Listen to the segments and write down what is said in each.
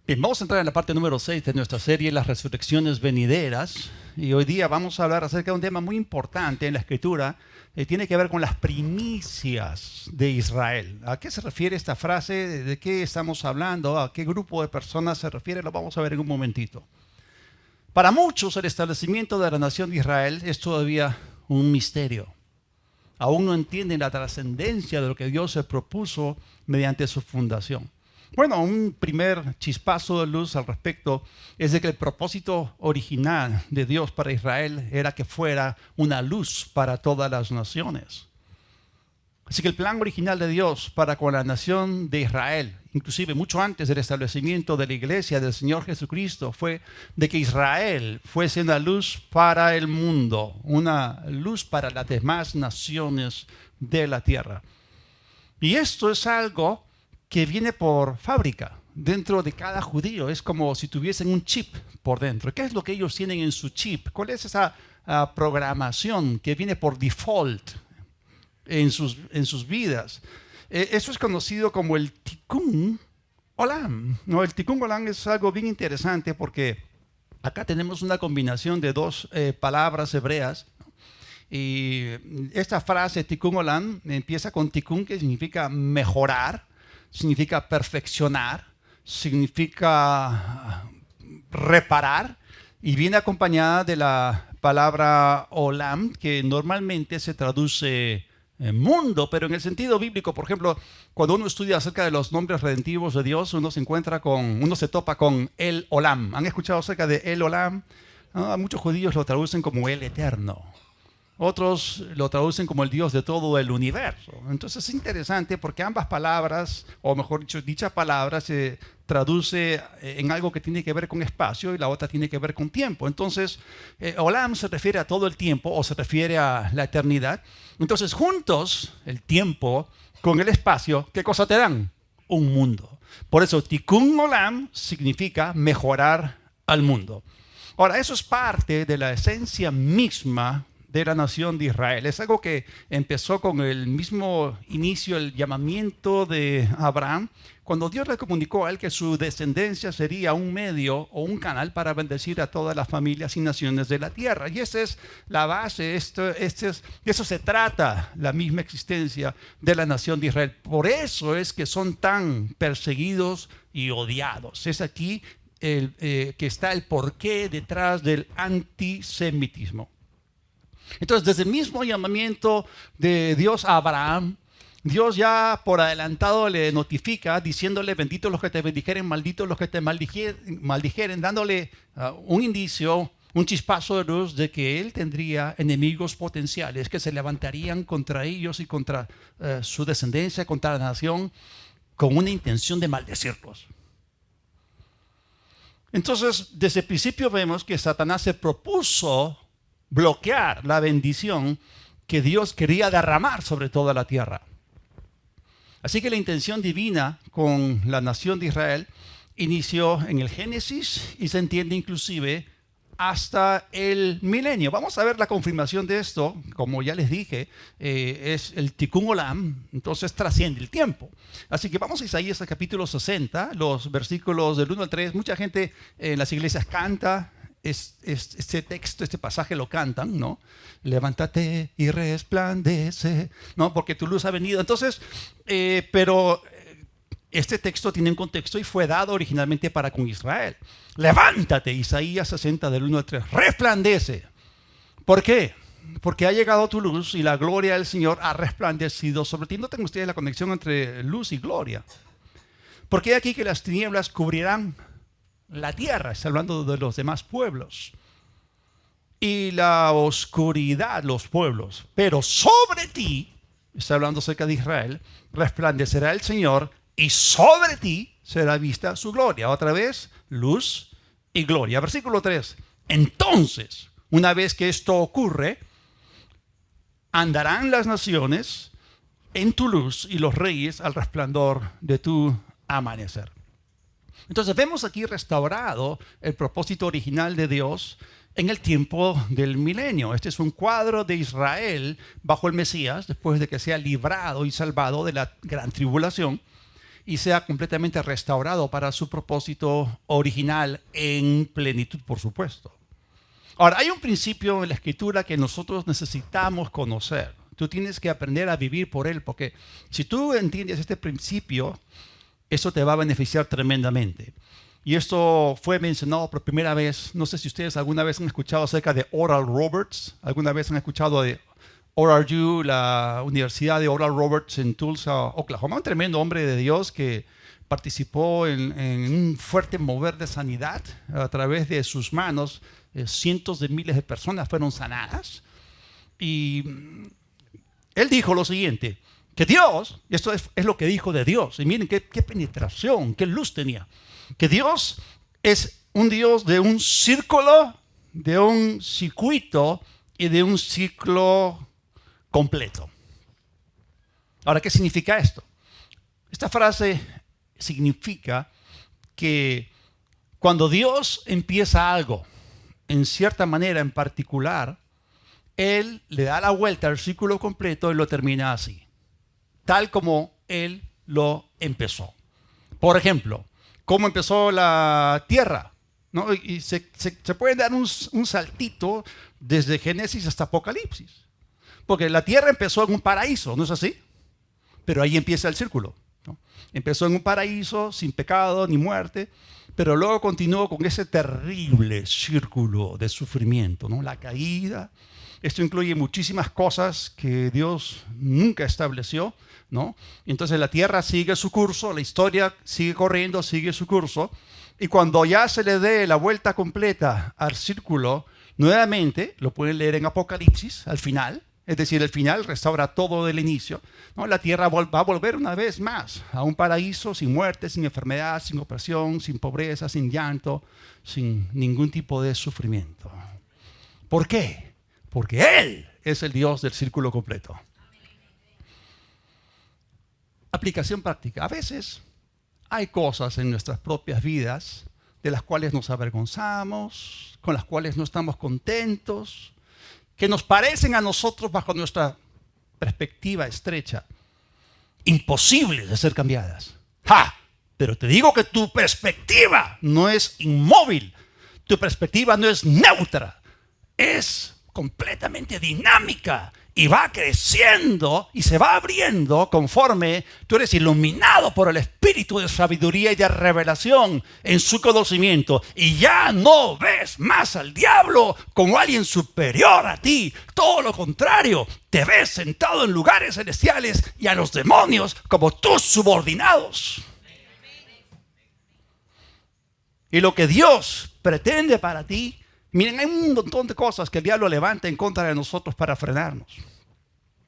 Bien, vamos a entrar en la parte número 6 de nuestra serie Las Resurrecciones Venideras. Y hoy día vamos a hablar acerca de un tema muy importante en la Escritura. Tiene que ver con las primicias de Israel. ¿A qué se refiere esta frase? ¿De qué estamos hablando? ¿A qué grupo de personas se refiere? Lo vamos a ver en un momentito. Para muchos el establecimiento de la nación de Israel es todavía un misterio. Aún no entienden la trascendencia de lo que Dios se propuso mediante su fundación. Bueno, un primer chispazo de luz al respecto es de que el propósito original de Dios para Israel era que fuera una luz para todas las naciones. Así que el plan original de Dios para con la nación de Israel, inclusive mucho antes del establecimiento de la iglesia del Señor Jesucristo, fue de que Israel fuese una luz para el mundo, una luz para las demás naciones de la tierra. Y esto es algo que viene por fábrica dentro de cada judío. Es como si tuviesen un chip por dentro. ¿Qué es lo que ellos tienen en su chip? ¿Cuál es esa programación que viene por default en sus vidas? Eso es conocido como el Tikkun Olam. ¿No? El Tikkun Olam es algo bien interesante porque acá tenemos una combinación de dos palabras hebreas. Y esta frase Tikkun Olam empieza con Tikkun, que significa mejorar, significa perfeccionar, significa reparar, y viene acompañada de la palabra Olam, que normalmente se traduce mundo, pero en el sentido bíblico. Por ejemplo, cuando uno estudia acerca de los nombres redentivos de Dios, uno se topa con el Olam. ¿Han escuchado acerca de el Olam? ¿No? Muchos judíos lo traducen como el eterno. Otros lo traducen como el Dios de todo el universo. Entonces es interesante porque ambas palabras, o mejor dicho, dicha palabra se traduce en algo que tiene que ver con espacio y la otra tiene que ver con tiempo. Entonces, Olam se refiere a todo el tiempo o se refiere a la eternidad. Entonces, juntos, el tiempo con el espacio, ¿qué cosa te dan? Un mundo. Por eso, Tikkun Olam significa mejorar al mundo. Ahora, eso es parte de la esencia misma de la nación de Israel. Es algo que empezó con el mismo inicio, el llamamiento de Abraham, cuando Dios le comunicó a él que su descendencia sería un medio o un canal para bendecir a todas las familias y naciones de la tierra. Y esa es la base, de eso se trata la misma existencia de la nación de Israel. Por eso es que son tan perseguidos y odiados. Es aquí que está el porqué detrás del antisemitismo. Entonces, desde el mismo llamamiento de Dios a Abraham, Dios ya por adelantado le notifica diciéndole: benditos los que te bendijeren, malditos los que te maldijeren, dándole un indicio, un chispazo de luz de que él tendría enemigos potenciales que se levantarían contra ellos y contra su descendencia, contra la nación, con una intención de maldecirlos. Entonces, desde el principio vemos que Satanás se propuso bloquear la bendición que Dios quería derramar sobre toda la tierra. Así que la intención divina con la nación de Israel inició en el Génesis y se entiende inclusive hasta el milenio. Vamos a ver la confirmación de esto. Como ya les dije, es el Tikkun Olam, entonces trasciende el tiempo. Así que vamos a Isaías capítulo 60, los versículos del 1 al 3. Mucha gente en las iglesias canta este texto, este pasaje lo cantan, ¿no? Levántate y resplandece, ¿no? Porque tu luz ha venido. Entonces, pero este texto tiene un contexto y fue dado originalmente para con Israel. Levántate, Isaías 60 del 1 al 3, resplandece. ¿Por qué? Porque ha llegado tu luz y la gloria del Señor ha resplandecido sobre ti. Noten ustedes la conexión entre luz y gloria. Porque hay aquí que las tinieblas cubrirán la tierra, está hablando de los demás pueblos, y la oscuridad los pueblos, pero sobre ti, está hablando acerca de Israel, resplandecerá el Señor y sobre ti será vista su gloria. Otra vez, luz y gloria. Versículo 3. Entonces, una vez que esto ocurre, andarán las naciones en tu luz y los reyes al resplandor de tu amanecer. Entonces vemos aquí restaurado el propósito original de Dios en el tiempo del milenio. Este es un cuadro de Israel bajo el Mesías, después de que sea librado y salvado de la gran tribulación. y sea completamente restaurado para su propósito original en plenitud, por supuesto. Ahora, hay un principio en la Escritura que nosotros necesitamos conocer. Tú tienes que aprender a vivir por él, porque si tú entiendes este principio, eso te va a beneficiar tremendamente. Y esto fue mencionado por primera vez, no sé si ustedes alguna vez han escuchado acerca de Oral Roberts, alguna vez han escuchado de ORU, la Universidad de Oral Roberts en Tulsa, Oklahoma, un tremendo hombre de Dios que participó en un fuerte mover de sanidad a través de sus manos. Cientos de miles de personas fueron sanadas. Y él dijo lo siguiente, que Dios, esto es lo que dijo de Dios, y miren qué penetración, qué luz tenía, que Dios es un Dios de un círculo, de un circuito y de un ciclo completo. Ahora, ¿qué significa esto? Esta frase significa que cuando Dios empieza algo, en cierta manera en particular, Él le da la vuelta al círculo completo y lo termina así, tal como Él lo empezó. Por ejemplo, ¿cómo empezó la tierra? ¿No? Y se puede dar un saltito desde Génesis hasta Apocalipsis. Porque la tierra empezó en un paraíso, ¿no es así? Pero ahí empieza el círculo, ¿no? Empezó en un paraíso sin pecado ni muerte, pero luego continuó con ese terrible círculo de sufrimiento, ¿no? La caída. Esto incluye muchísimas cosas que Dios nunca estableció, ¿no? Entonces la tierra sigue su curso, la historia sigue corriendo, sigue su curso. Y cuando ya se le dé la vuelta completa al círculo, nuevamente, lo pueden leer en Apocalipsis, al final, es decir, el final restaura todo del inicio, ¿no? La tierra va a volver una vez más a un paraíso sin muerte, sin enfermedad, sin opresión, sin pobreza, sin llanto, sin ningún tipo de sufrimiento. ¿Por qué? Porque Él es el Dios del círculo completo. Aplicación práctica. A veces hay cosas en nuestras propias vidas de las cuales nos avergonzamos, con las cuales no estamos contentos, que nos parecen a nosotros, bajo nuestra perspectiva estrecha, imposibles de ser cambiadas. ¡Ja! Pero te digo que tu perspectiva no es inmóvil, tu perspectiva no es neutra, es completamente dinámica y va creciendo y se va abriendo conforme tú eres iluminado por el espíritu de sabiduría y de revelación en su conocimiento, y ya no ves más al diablo como alguien superior a ti. Todo lo contrario, te ves sentado en lugares celestiales y a los demonios como tus subordinados. Y lo que Dios pretende para ti, miren, hay un montón de cosas que el diablo levanta en contra de nosotros para frenarnos.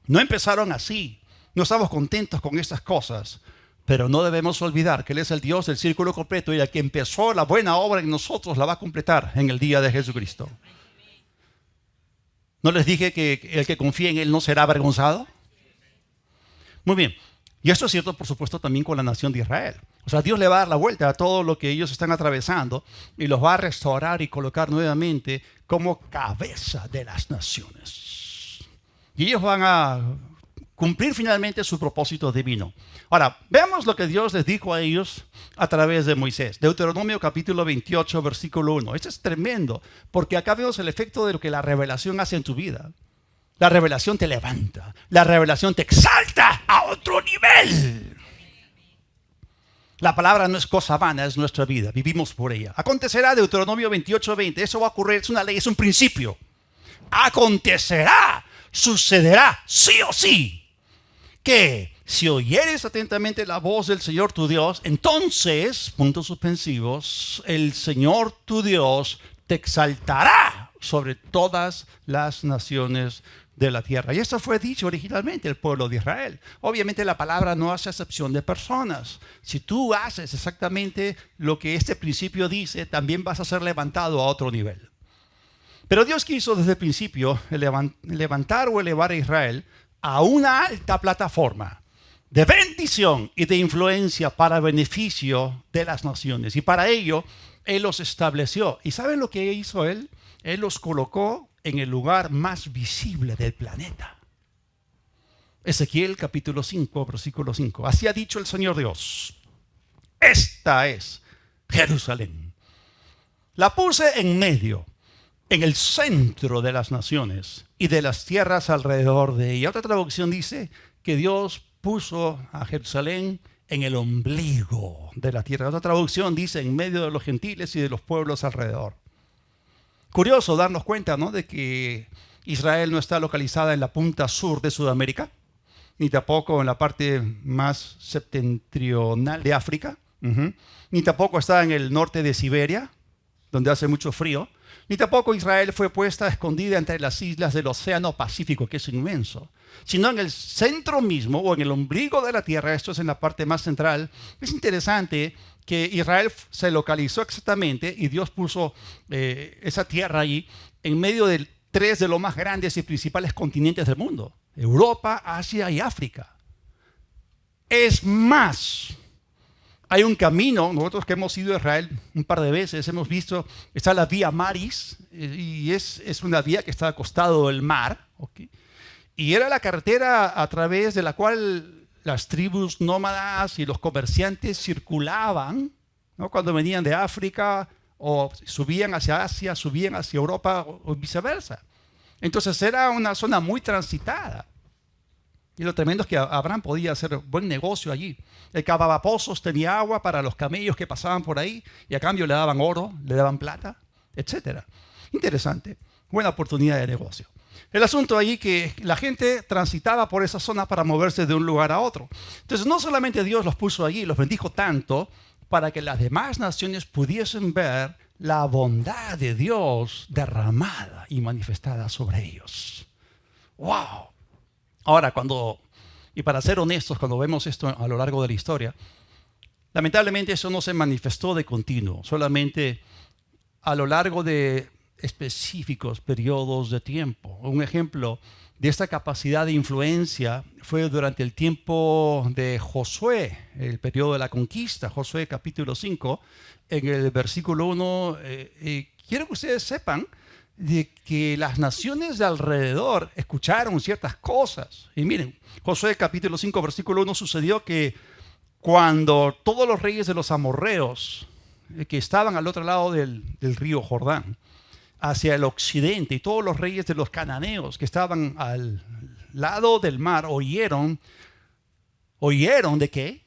No empezaron así. No estamos contentos con estas cosas, pero no debemos olvidar que Él es el Dios del círculo completo, y el que empezó la buena obra en nosotros la va a completar en el día de Jesucristo. ¿No les dije que el que confía en Él no será avergonzado? Muy bien. Y esto es cierto, por supuesto, también con la nación de Israel. O sea, Dios le va a dar la vuelta a todo lo que ellos están atravesando y los va a restaurar y colocar nuevamente como cabeza de las naciones. Y ellos van a cumplir finalmente su propósito divino. Ahora, veamos lo que Dios les dijo a ellos a través de Moisés. Deuteronomio capítulo 28, versículo 1. Esto es tremendo, porque acá vemos el efecto de lo que la revelación hace en tu vida. La revelación te levanta, la revelación te exalta a otro nivel. La palabra no es cosa vana, es nuestra vida, vivimos por ella. Acontecerá, Deuteronomio 28:20, eso va a ocurrir, es una ley, es un principio. Acontecerá, sucederá, sí o sí, que si oyeres atentamente la voz del Señor tu Dios, entonces, puntos suspensivos, el Señor tu Dios te exaltará sobre todas las naciones de la tierra. Y esto fue dicho originalmente al pueblo de Israel. Obviamente la palabra no hace excepción de personas. Si tú haces exactamente lo que este principio dice, también vas a ser levantado a otro nivel. Pero Dios quiso desde el principio levantar o elevar a Israel a una alta plataforma de bendición y de influencia para beneficio de las naciones. Y para ello, Él los estableció. ¿Y saben lo que hizo Él? Él los colocó en el lugar más visible del planeta. Ezequiel capítulo 5, versículo 5. Así ha dicho el Señor Dios. esta es Jerusalén. La puse en medio, en el centro de las naciones y de las tierras alrededor de ella. Otra traducción dice que Dios puso a Jerusalén en el ombligo de la tierra. Otra traducción dice en medio de los gentiles y de los pueblos alrededor. Curioso darnos cuenta, ¿no?, de que Israel no está localizada en la punta sur de Sudamérica, ni tampoco en la parte más septentrional de África, ni tampoco está en el norte de Siberia, donde hace mucho frío, ni tampoco Israel fue puesta escondida entre las islas del Océano Pacífico, que es inmenso, sino en el centro mismo o en el ombligo de la tierra. Esto es en la parte más central. Es interesante que Israel se localizó exactamente y Dios puso esa tierra allí en medio de tres de los más grandes y principales continentes del mundo: Europa, Asia y África. Es más, hay un camino, nosotros que hemos ido a Israel un par de veces, hemos visto, está la Vía Maris, y es una vía que está al costado del mar, ¿okay? Y era la carretera a través de la cual las tribus nómadas y los comerciantes circulaban, ¿no?, cuando venían de África o subían hacia Asia, subían hacia Europa o viceversa. Entonces era una zona muy transitada. Y lo tremendo es que Abraham podía hacer buen negocio allí. Él cavaba pozos, tenía agua para los camellos que pasaban por ahí y a cambio le daban oro, le daban plata, etc. Interesante, buena oportunidad de negocio. El asunto allí que la gente transitaba por esa zona para moverse de un lugar a otro. Entonces no solamente Dios los puso allí, los bendijo tanto para que las demás naciones pudiesen ver la bondad de Dios derramada y manifestada sobre ellos. ¡Wow! Ahora, y para ser honestos, cuando vemos esto a lo largo de la historia, lamentablemente eso no se manifestó de continuo, solamente a lo largo de específicos periodos de tiempo. Un ejemplo de esta capacidad de influencia fue durante el tiempo de Josué, el periodo de la conquista. Josué capítulo 5, en el versículo 1, quiero que ustedes sepan de que las naciones de alrededor escucharon ciertas cosas. Y miren, Josué capítulo 5, versículo 1, sucedió que cuando todos los reyes de los amorreos que estaban al otro lado del río Jordán, hacia el occidente, y todos los reyes de los cananeos que estaban al lado del mar, oyeron ¿de qué?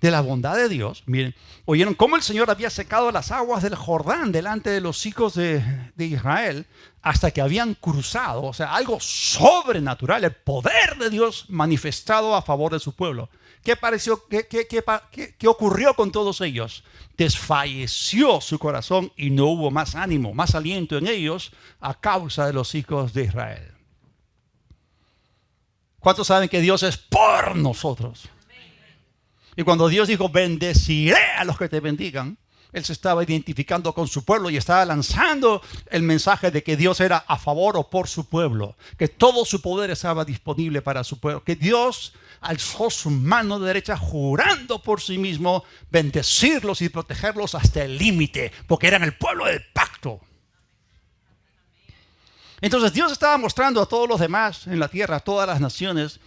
De la bondad de Dios. Miren, oyeron cómo el Señor había secado las aguas del Jordán delante de los hijos de Israel hasta que habían cruzado. O sea, algo sobrenatural, el poder de Dios manifestado a favor de su pueblo. ¿Qué pareció? ¿Qué ocurrió con todos ellos? Desfalleció su corazón y no hubo más ánimo, más aliento en ellos a causa de los hijos de Israel. ¿Cuántos saben que Dios es por nosotros? Y cuando Dios dijo, bendeciré a los que te bendigan, Él se estaba identificando con su pueblo y estaba lanzando el mensaje de que Dios era a favor o por su pueblo, que todo su poder estaba disponible para su pueblo, que Dios alzó su mano derecha jurando por sí mismo bendecirlos y protegerlos hasta el límite, porque eran el pueblo del pacto. Entonces Dios estaba mostrando a todos los demás en la tierra, a todas las naciones,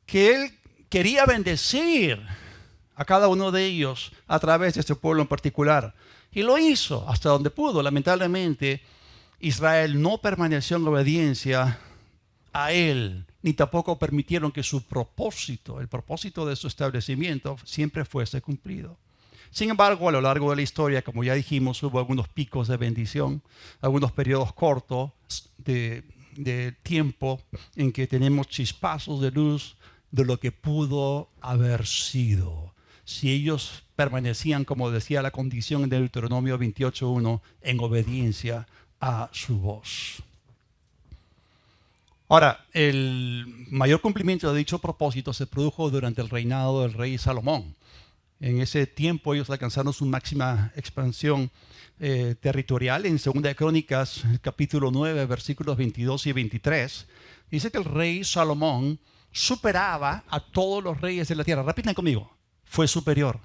que Él quería bendecir a cada uno de ellos a través de este pueblo en particular. Y lo hizo hasta donde pudo. Lamentablemente, Israel no permaneció en obediencia a Él, ni tampoco permitieron que su propósito, el propósito de su establecimiento, siempre fuese cumplido. Sin embargo, a lo largo de la historia, como ya dijimos, hubo algunos picos de bendición, algunos periodos cortos de tiempo en que tenemos chispazos de luz de lo que pudo haber sido si ellos permanecían, como decía la condición en Deuteronomio 28:1, en obediencia a su voz. Ahora, el mayor cumplimiento de dicho propósito se produjo durante el reinado del rey Salomón. En ese tiempo ellos alcanzaron su máxima expansión territorial. En 2 de Crónicas, capítulo 9, versículos 22 y 23, dice que el rey Salomón superaba a todos los reyes de la tierra. Repiten conmigo, fue superior.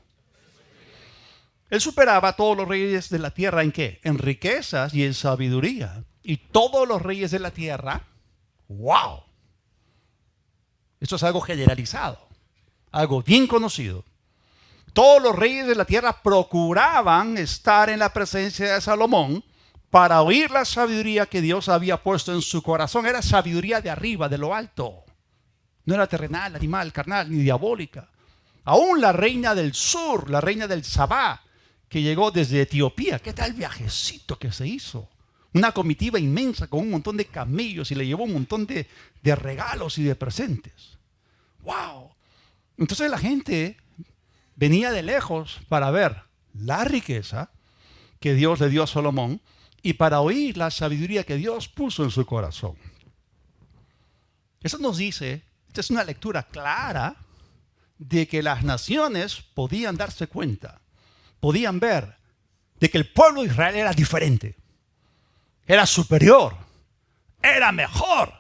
Él superaba a todos los reyes de la tierra ¿en qué? En riquezas y en sabiduría. Y todos los reyes de la tierra, ¡wow! Esto es algo generalizado, algo bien conocido. Todos los reyes de la tierra procuraban estar en la presencia de Salomón para oír la sabiduría que Dios había puesto en su corazón. Era sabiduría de arriba, de lo alto. No era terrenal, animal, carnal, ni diabólica. Aún la reina del sur, la reina del Sabá, que llegó desde Etiopía. ¿Qué tal viajecito que se hizo? Una comitiva inmensa con un montón de camellos y le llevó un montón de regalos y de presentes. ¡Wow! Entonces la gente venía de lejos para ver la riqueza que Dios le dio a Salomón y para oír la sabiduría que Dios puso en su corazón. Eso nos dice, esta es una lectura clara de que las naciones podían darse cuenta, podían ver de que el pueblo de Israel era diferente, era superior, era mejor,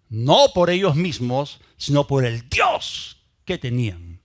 no por ellos mismos, sino por el Dios que tenían,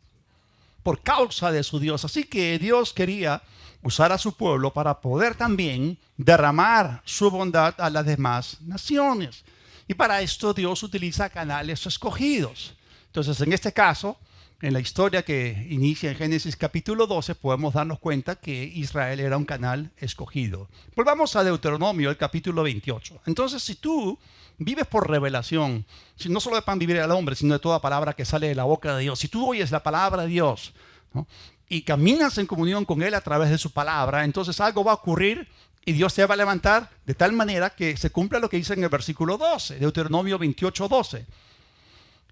por causa de su Dios. Así que Dios quería usar a su pueblo para poder también derramar su bondad a las demás naciones. Y para esto Dios utiliza canales escogidos. Entonces, en este caso, en la historia que inicia en Génesis capítulo 12, podemos darnos cuenta que Israel era un canal escogido. Volvamos a Deuteronomio, el capítulo 28. Entonces, si tú vives por revelación, si no solo de pan vivir al hombre, sino de toda palabra que sale de la boca de Dios, si tú oyes la palabra de Dios, ¿no?, y caminas en comunión con Él a través de su palabra, entonces algo va a ocurrir y Dios te va a levantar de tal manera que se cumpla lo que dice en el versículo 12, Deuteronomio 28, 12.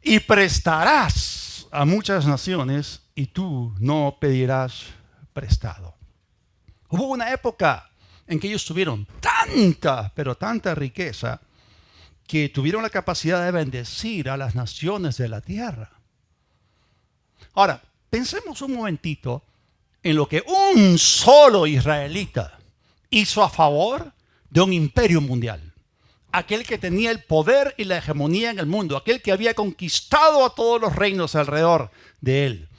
Y prestarás a muchas naciones y tú no pedirás prestado. Hubo una época en que ellos tuvieron tanta, pero tanta riqueza que tuvieron la capacidad de bendecir a las naciones de la tierra. Ahora, pensemos un momentito en lo que un solo israelita hizo a favor de un imperio mundial. Aquel que tenía el poder y la hegemonía en el mundo, aquel que había conquistado a todos los reinos alrededor de él.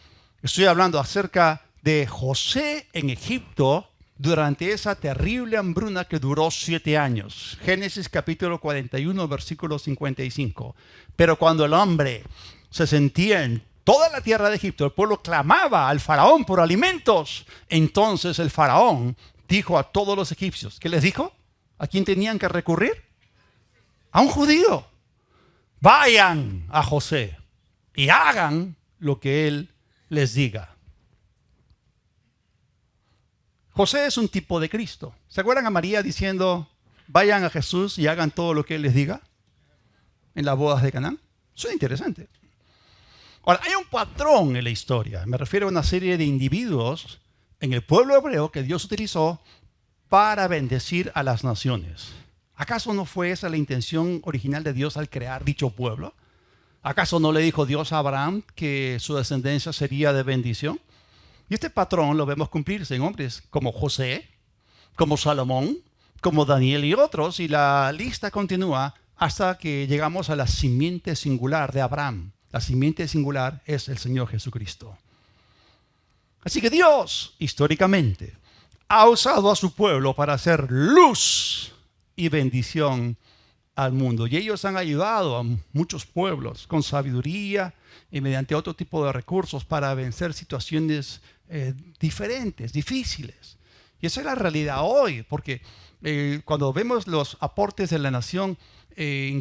Estoy hablando acerca de José en Egipto durante esa terrible hambruna que duró 7 años. Génesis capítulo 41, versículo 55. Pero cuando el hombre se sentía en toda la tierra de Egipto, el pueblo clamaba al faraón por alimentos. Entonces el faraón dijo a todos los egipcios, ¿qué les dijo? ¿A quién tenían que recurrir? A un judío. Vayan a José y hagan lo que él les diga. José es un tipo de Cristo. ¿Se acuerdan a María diciendo, vayan a Jesús y hagan todo lo que él les diga en las bodas de Canaán? Eso es interesante. Ahora, hay un patrón en la historia. Me refiero a una serie de individuos en el pueblo hebreo que Dios utilizó para bendecir a las naciones. ¿Acaso no fue esa la intención original de Dios al crear dicho pueblo? ¿Acaso no le dijo Dios a Abraham que su descendencia sería de bendición? Y este patrón lo vemos cumplirse en hombres como José, como Salomón, como Daniel y otros, y la lista continúa hasta que llegamos a la simiente singular de Abraham. La simiente singular es el Señor Jesucristo. Así que Dios, históricamente, ha usado a su pueblo para hacer luz y bendición al mundo. Y ellos han ayudado a muchos pueblos con sabiduría y mediante otro tipo de recursos para vencer situaciones diferentes, difíciles. Y esa es la realidad hoy, porque cuando vemos los aportes de la nación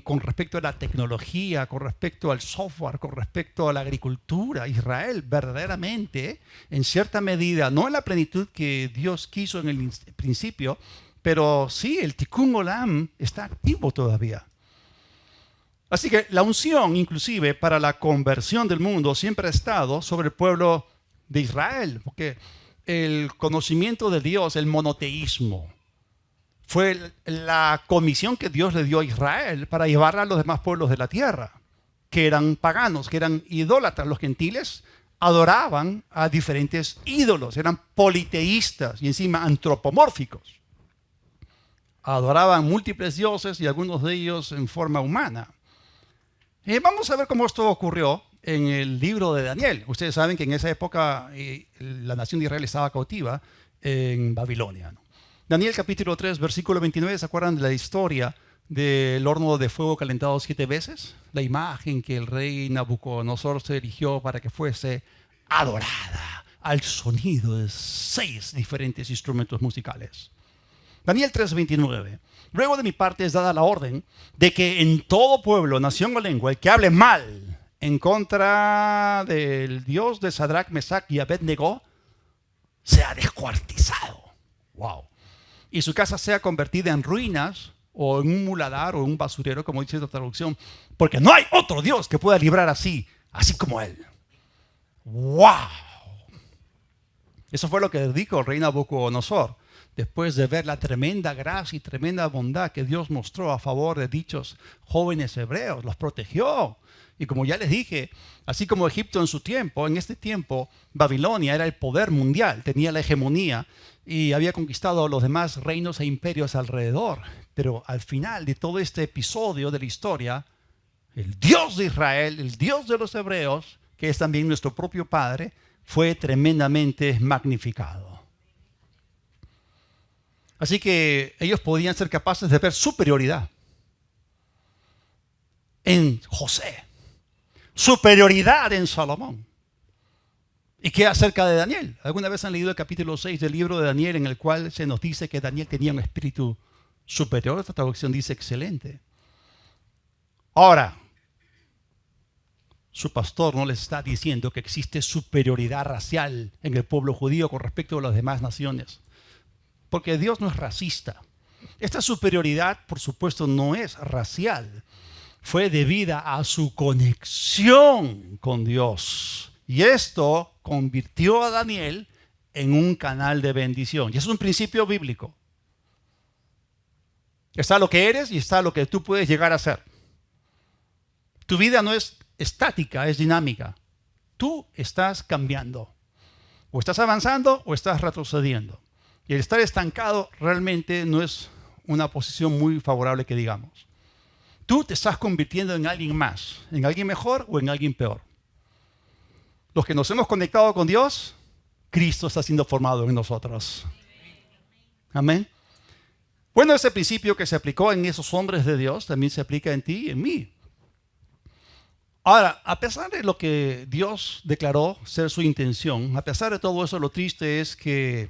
con respecto a la tecnología, con respecto al software, con respecto a la agricultura, Israel verdaderamente, en cierta medida, no en la plenitud que Dios quiso en el principio, pero sí, el Tikkun Olam está activo todavía. Así que la unción, inclusive, para la conversión del mundo siempre ha estado sobre el pueblo de Israel, porque el conocimiento de Dios, el monoteísmo, fue la comisión que Dios le dio a Israel para llevarla a los demás pueblos de la tierra, que eran paganos, que eran idólatras. Los gentiles adoraban a diferentes ídolos, eran politeístas y encima antropomórficos. Adoraban múltiples dioses y algunos de ellos en forma humana. Vamos a ver cómo esto ocurrió en el libro de Daniel. Ustedes saben que en esa época la nación de Israel estaba cautiva en Babilonia, ¿no? Daniel capítulo 3, versículo 29, ¿se acuerdan de la historia del horno de fuego calentado 7 veces? La imagen que el rey Nabucodonosor se erigió para que fuese adorada, al sonido de 6 diferentes instrumentos musicales. Daniel 3:29. Luego de mi parte es dada la orden de que en todo pueblo, nación o lengua, el que hable mal en contra del Dios de Sadrach, Mesach y Abednego sea descuartizado. Wow. Y su casa sea convertida en ruinas o en un muladar o un basurero, como dice esta traducción, porque no hay otro Dios que pueda librar así como Él. ¡Wow! Eso fue lo que dijo el rey Nabucodonosor, después de ver la tremenda gracia y tremenda bondad que Dios mostró a favor de dichos jóvenes hebreos. Los protegió. Y como ya les dije, así como Egipto en su tiempo, en este tiempo, Babilonia era el poder mundial, tenía la hegemonía y había conquistado los demás reinos e imperios alrededor. Pero al final de todo este episodio de la historia, el Dios de Israel, el Dios de los hebreos, que es también nuestro propio Padre, fue tremendamente magnificado. Así que ellos podían ser capaces de ver superioridad en José, superioridad en Salomón. ¿Y qué acerca de Daniel? ¿Alguna vez han leído el capítulo 6 del libro de Daniel, en el cual se nos dice que Daniel tenía un espíritu superior? Esta traducción dice excelente. Ahora, su pastor no les está diciendo que existe superioridad racial en el pueblo judío con respecto a las demás naciones, porque Dios no es racista. Esta superioridad, por supuesto, no es racial. Fue debida a su conexión con Dios. Y esto convirtió a Daniel en un canal de bendición. Y eso es un principio bíblico. Está lo que eres y está lo que tú puedes llegar a ser. Tu vida no es estática, es dinámica. Tú estás cambiando. O estás avanzando o estás retrocediendo. Y el estar estancado realmente no es una posición muy favorable que digamos. Tú te estás convirtiendo en alguien más, en alguien mejor o en alguien peor. Los que nos hemos conectado con Dios, Cristo está siendo formado en nosotros. Amén. Bueno, ese principio que se aplicó en esos hombres de Dios también se aplica en ti y en mí. Ahora, a pesar de lo que Dios declaró ser su intención, a pesar de todo eso, lo triste es que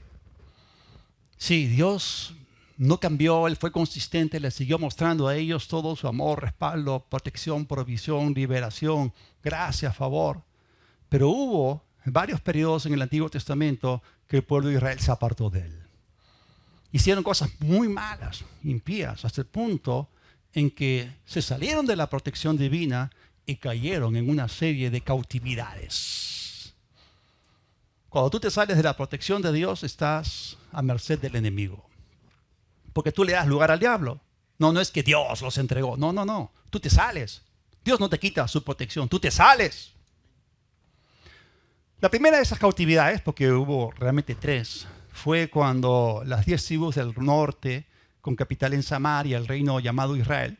sí, Dios no cambió, Él fue consistente, le siguió mostrando a ellos todo su amor, respaldo, protección, provisión, liberación, gracia, favor. Pero hubo varios periodos en el Antiguo Testamento que el pueblo de Israel se apartó de Él. Hicieron cosas muy malas, impías, hasta el punto en que se salieron de la protección divina y cayeron en una serie de cautividades. Cuando tú te sales de la protección de Dios, estás a merced del enemigo. Porque tú le das lugar al diablo. No es que Dios los entregó. No. Tú te sales. Dios no te quita su protección. Tú te sales. La primera de esas cautividades, porque hubo realmente 3, fue cuando las 10 tribus del norte, con capital en Samaria, el reino llamado Israel,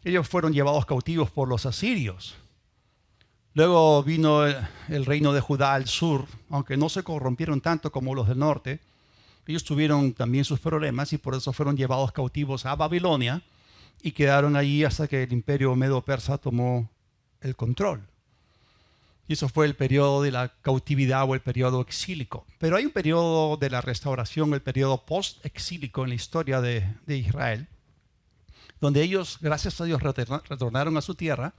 ellos fueron llevados cautivos por los asirios. Luego vino el reino de Judá al sur, aunque no se corrompieron tanto como los del norte. Ellos tuvieron también sus problemas y por eso fueron llevados cautivos a Babilonia y quedaron allí hasta que el imperio medo-persa tomó el control. Y eso fue el periodo de la cautividad o el periodo exílico. Pero hay un periodo de la restauración, el periodo post-exílico en la historia de Israel, donde ellos, gracias a Dios, retornaron a su tierra.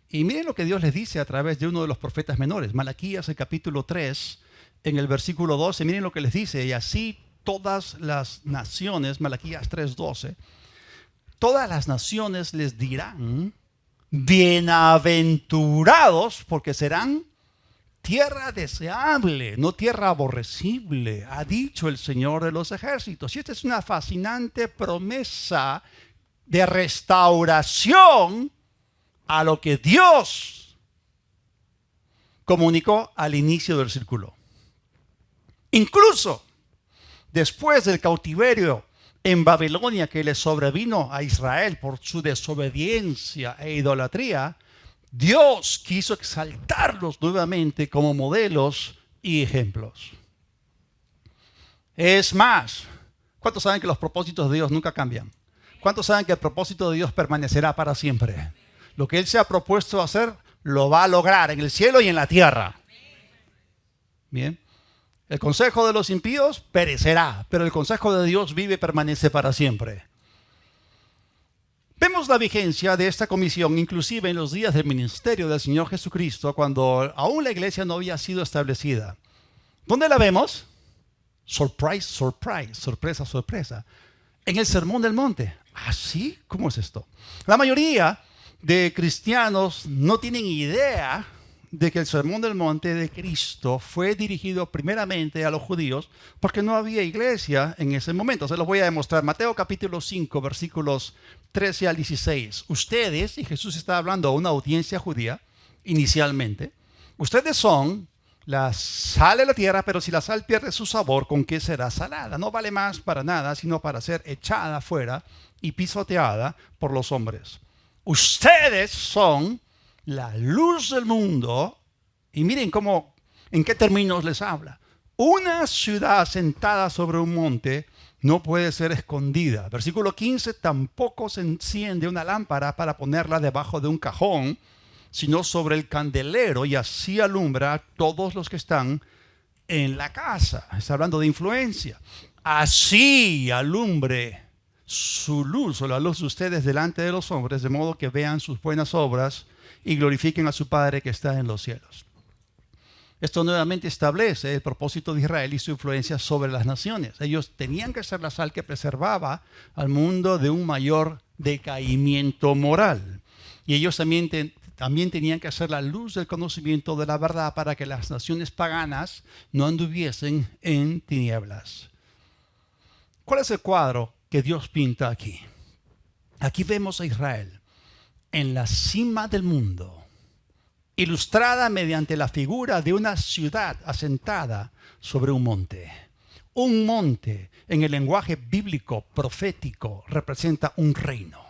Y miren lo que Dios les dice a través de uno de los profetas menores, Malaquías, el capítulo 3, en el versículo 12. Miren lo que les dice: y así todas las naciones, Malaquías 3:12, todas las naciones les dirán: bienaventurados, porque serán tierra deseable, no tierra aborrecible, ha dicho el Señor de los ejércitos. Y esta es una fascinante promesa de restauración a lo que Dios comunicó al inicio del círculo. Incluso después del cautiverio en Babilonia que le sobrevino a Israel por su desobediencia e idolatría, Dios quiso exaltarlos nuevamente como modelos y ejemplos. Es más, ¿cuántos saben que los propósitos de Dios nunca cambian? ¿Cuántos saben que el propósito de Dios permanecerá para siempre? Lo que Él se ha propuesto hacer, lo va a lograr en el cielo y en la tierra. Bien. El consejo de los impíos perecerá, pero el consejo de Dios vive y permanece para siempre. Vemos la vigencia de esta comisión inclusive en los días del ministerio del Señor Jesucristo, cuando aún la iglesia no había sido establecida. ¿Dónde la vemos? Surprise, surprise, sorpresa, sorpresa. En el Sermón del Monte. ¿Así? ¿Cómo es esto? La mayoría de cristianos no tienen idea de que el Sermón del Monte de Cristo fue dirigido primeramente a los judíos porque no había iglesia en ese momento. Se los voy a demostrar. Mateo capítulo 5, versículos 13 al 16. Ustedes, y Jesús está hablando a una audiencia judía inicialmente, ustedes son la sal de la tierra, pero si la sal pierde su sabor, ¿con qué será salada? No vale más para nada, sino para ser echada fuera y pisoteada por los hombres. Ustedes son la luz del mundo. Y miren en qué términos les habla. Una ciudad asentada sobre un monte no puede ser escondida. Versículo 15, tampoco se enciende una lámpara para ponerla debajo de un cajón, sino sobre el candelero, y así alumbra a todos los que están en la casa. Está hablando de influencia. Así alumbre su luz o la luz de ustedes delante de los hombres, de modo que vean sus buenas obras y glorifiquen a su Padre que está en los cielos. Esto nuevamente establece el propósito de Israel y su influencia sobre las naciones. Ellos tenían que ser la sal que preservaba al mundo de un mayor decaimiento moral. Y ellos también tenían que ser la luz del conocimiento de la verdad para que las naciones paganas no anduviesen en tinieblas. ¿Cuál es el cuadro que Dios pinta aquí? Aquí vemos a Israel en la cima del mundo, ilustrada mediante la figura de una ciudad asentada sobre un monte. Un monte, en el lenguaje bíblico profético, representa un reino.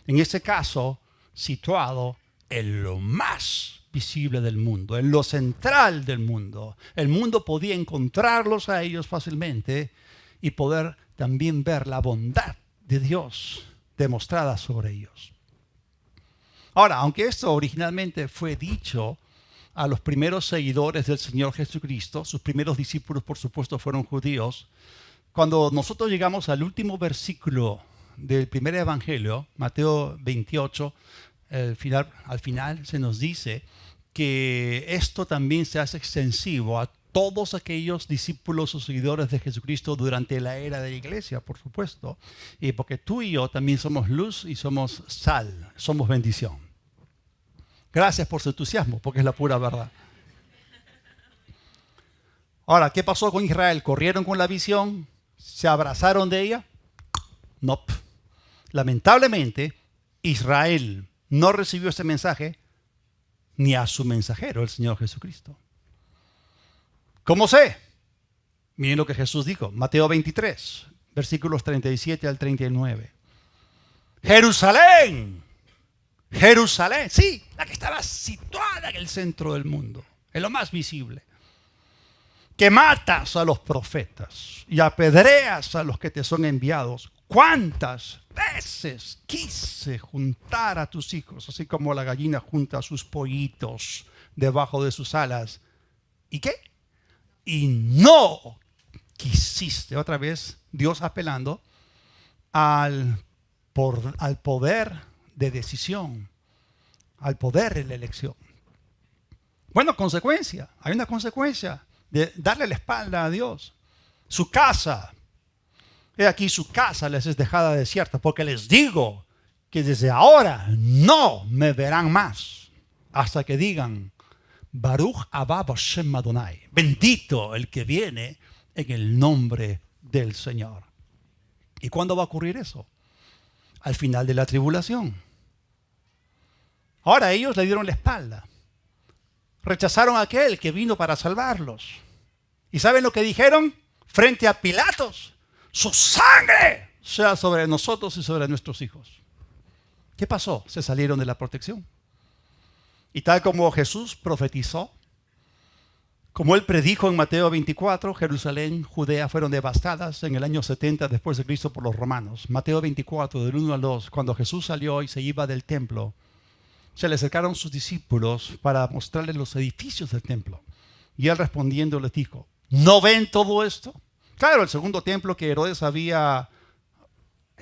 En este caso, situado en lo más visible del mundo, en lo central del mundo. El mundo podía encontrarlos a ellos fácilmente y poder también ver la bondad de Dios demostrada sobre ellos. Ahora, aunque esto originalmente fue dicho a los primeros seguidores del Señor Jesucristo, sus primeros discípulos, por supuesto, fueron judíos, cuando nosotros llegamos al último versículo del primer evangelio, Mateo 28, al final se nos dice que esto también se hace extensivo a todos aquellos discípulos o seguidores de Jesucristo durante la era de la iglesia, por supuesto, y porque tú y yo también somos luz y somos sal, somos bendición. Gracias por su entusiasmo, porque es la pura verdad. Ahora, ¿qué pasó con Israel? ¿Corrieron con la visión? ¿Se abrazaron de ella? No. Lamentablemente, Israel no recibió ese mensaje ni a su mensajero, el Señor Jesucristo. ¿Cómo sé? Miren lo que Jesús dijo, Mateo 23, versículos 37 al 39. Jerusalén, Jerusalén, sí, la que estaba situada en el centro del mundo, en lo más visible, que matas a los profetas y apedreas a los que te son enviados. ¿Cuántas veces quise juntar a tus hijos, así como la gallina junta a sus pollitos debajo de sus alas? ¿Y qué? Y no quisiste. Otra vez Dios apelando al poder de decisión, al poder de la elección. Bueno, consecuencia. Hay una consecuencia de darle la espalda a Dios. Su casa. He aquí, su casa les es dejada desierta, porque les digo que desde ahora no me verán más, hasta que digan, Baruch Abba Hashem Adonai, bendito el que viene en el nombre del Señor. ¿Y cuándo va a ocurrir eso? Al final de la tribulación. Ahora ellos le dieron la espalda. Rechazaron a aquel que vino para salvarlos. ¿Y saben lo que dijeron? Frente a Pilatos, su sangre sea sobre nosotros y sobre nuestros hijos. ¿Qué pasó? Se salieron de la protección. Y tal como Jesús profetizó, como él predijo en Mateo 24, Jerusalén, Judea fueron devastadas en el año 70 después de Cristo por los romanos. Mateo 24, del 1 al 2, cuando Jesús salió y se iba del templo, se le acercaron sus discípulos para mostrarles los edificios del templo. Y él respondiendo les dijo, ¿No ven todo esto? Claro, el segundo templo que Herodes había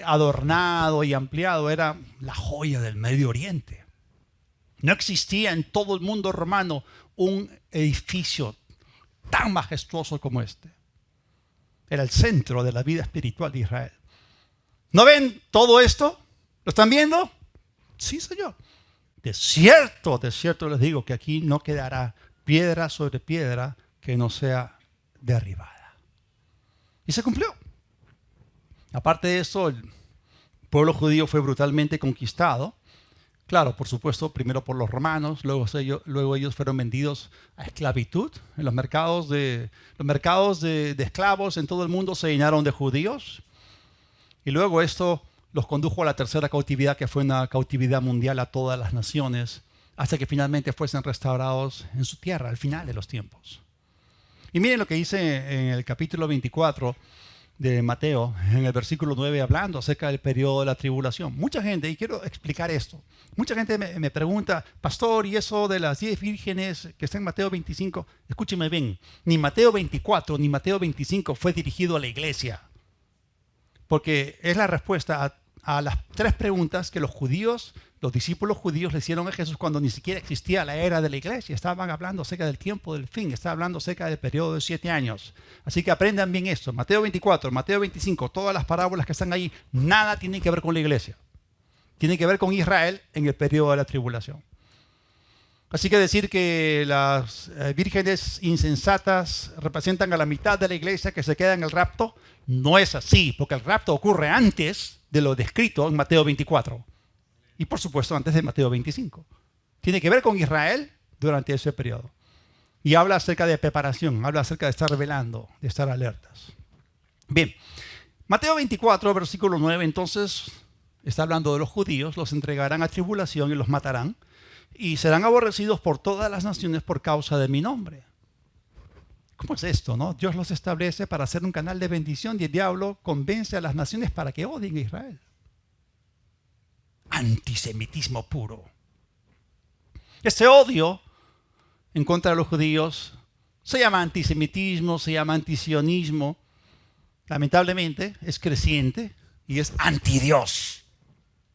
adornado y ampliado era la joya del Medio Oriente. No existía en todo el mundo romano un edificio tan majestuoso como este. Era el centro de la vida espiritual de Israel. ¿No ven todo esto? ¿Lo están viendo? Sí, Señor. De cierto les digo que aquí no quedará piedra sobre piedra que no sea derribada. Y se cumplió. Aparte de eso, el pueblo judío fue brutalmente conquistado. Claro, por supuesto, primero por los romanos, luego ellos fueron vendidos a esclavitud. En los mercados de esclavos en todo el mundo se llenaron de judíos. Y luego esto los condujo a la tercera cautividad, que fue una cautividad mundial a todas las naciones, hasta que finalmente fuesen restaurados en su tierra al final de los tiempos. Y miren lo que dice en el capítulo 24 de Mateo, en el versículo 9, hablando acerca del periodo de la tribulación. Mucha gente, y quiero explicar esto, mucha gente me pregunta, pastor, ¿y eso de las 10 vírgenes que está en Mateo 25? Escúcheme bien, ni Mateo 24 ni Mateo 25 fue dirigido a la iglesia, porque es la respuesta a las tres preguntas que los discípulos judíos le hicieron a Jesús cuando ni siquiera existía la era de la iglesia. Estaban hablando acerca del tiempo del fin, estaban hablando acerca del periodo de 7 años. Así que aprendan bien esto. Mateo 24, Mateo 25, todas las parábolas que están ahí, nada tienen que ver con la iglesia. Tienen que ver con Israel en el periodo de la tribulación. Así que decir que las vírgenes insensatas representan a la mitad de la iglesia que se queda en el rapto, no es así, porque el rapto ocurre antes de lo descrito en Mateo 24. Y por supuesto antes de Mateo 25. Tiene que ver con Israel durante ese periodo. Y habla acerca de preparación, habla acerca de estar velando, de estar alertas. Bien, Mateo 24, versículo 9, entonces está hablando de los judíos, los entregarán a tribulación y los matarán, y serán aborrecidos por todas las naciones por causa de mi nombre. ¿Cómo es esto, no? Dios los establece para hacer un canal de bendición y el diablo convence a las naciones para que odien a Israel. Antisemitismo puro. Este odio en contra de los judíos se llama antisemitismo, se llama antisionismo. Lamentablemente es creciente y es antidios.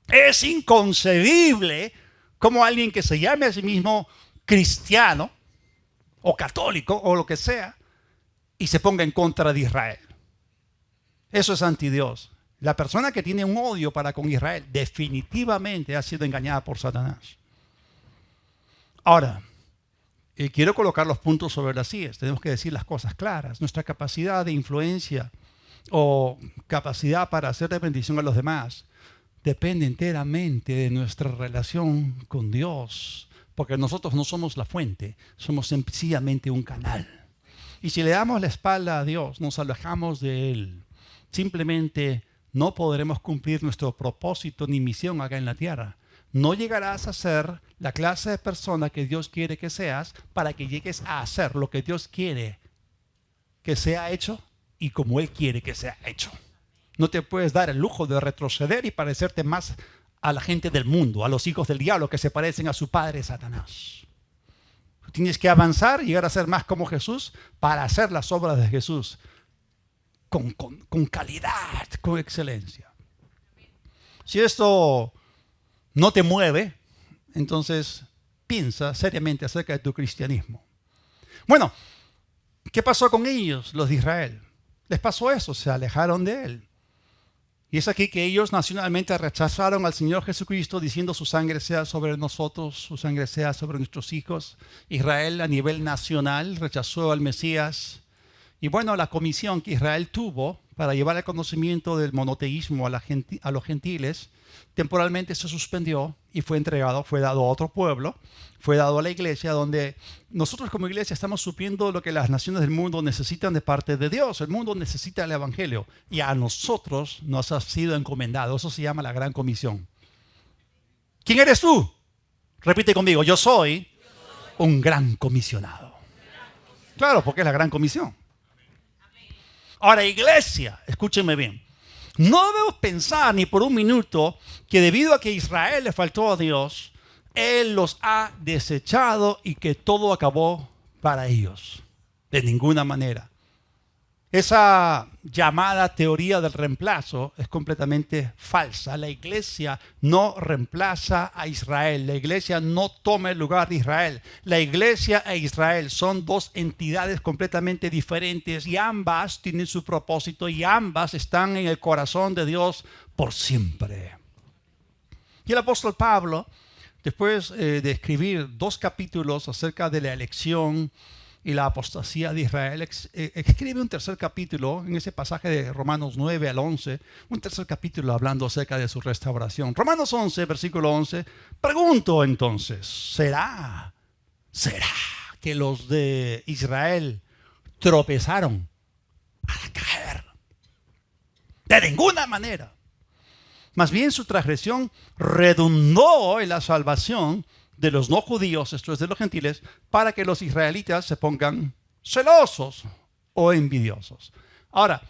Es inconcebible como alguien que se llame a sí mismo cristiano o católico o lo que sea y se ponga en contra de Israel. Eso es antidios. La persona que tiene un odio para con Israel definitivamente ha sido engañada por Satanás. Ahora, quiero colocar los puntos sobre las IES. Tenemos que decir las cosas claras. Nuestra capacidad de influencia o capacidad para hacer de bendición a los demás depende enteramente de nuestra relación con Dios. Porque nosotros no somos la fuente, somos sencillamente un canal. Y si le damos la espalda a Dios, nos alejamos de Él. Simplemente no podremos cumplir nuestro propósito ni misión acá en la tierra. No llegarás a ser la clase de persona que Dios quiere que seas para que llegues a hacer lo que Dios quiere que sea hecho y como Él quiere que sea hecho. No te puedes dar el lujo de retroceder y parecerte más a la gente del mundo, a los hijos del diablo que se parecen a su padre Satanás. Tienes que avanzar y llegar a ser más como Jesús para hacer las obras de Jesús con calidad, con excelencia. Si esto no te mueve, entonces piensa seriamente acerca de tu cristianismo. Bueno, ¿qué pasó con ellos, los de Israel? Les pasó eso, se alejaron de Él. Y es aquí que ellos nacionalmente rechazaron al Señor Jesucristo diciendo su sangre sea sobre nosotros, su sangre sea sobre nuestros hijos. Israel a nivel nacional rechazó al Mesías. Y bueno, la comisión que Israel tuvo para llevar el conocimiento del monoteísmo a los gentiles, temporalmente se suspendió y fue entregado, fue dado a otro pueblo, fue dado a la iglesia, donde nosotros como iglesia estamos supliendo lo que las naciones del mundo necesitan de parte de Dios. El mundo necesita el evangelio y a nosotros nos ha sido encomendado. Eso se llama la gran comisión. ¿Quién eres tú? Repite conmigo, yo soy un gran comisionado. Claro, porque es la gran comisión. Ahora, iglesia, escúchenme bien. No debemos pensar ni por un minuto que debido a que Israel le faltó a Dios, Él los ha desechado y que todo acabó para ellos. De ninguna manera. Esa llamada teoría del reemplazo es completamente falsa. La iglesia no reemplaza a Israel. La iglesia no toma el lugar de Israel. La iglesia e Israel son dos entidades completamente diferentes y ambas tienen su propósito y ambas están en el corazón de Dios por siempre. Y el apóstol Pablo, después de escribir 2 capítulos acerca de la elección y la apostasía de Israel, escribe un tercer capítulo en ese pasaje de Romanos 9 al 11, un tercer capítulo hablando acerca de su restauración. Romanos 11, versículo 11, pregunto entonces, ¿será que los de Israel tropezaron al caer? De ninguna manera. Más bien su transgresión redundó en la salvación de los no judíos, esto es de los gentiles, para que los israelitas se pongan celosos o envidiosos. Ahora,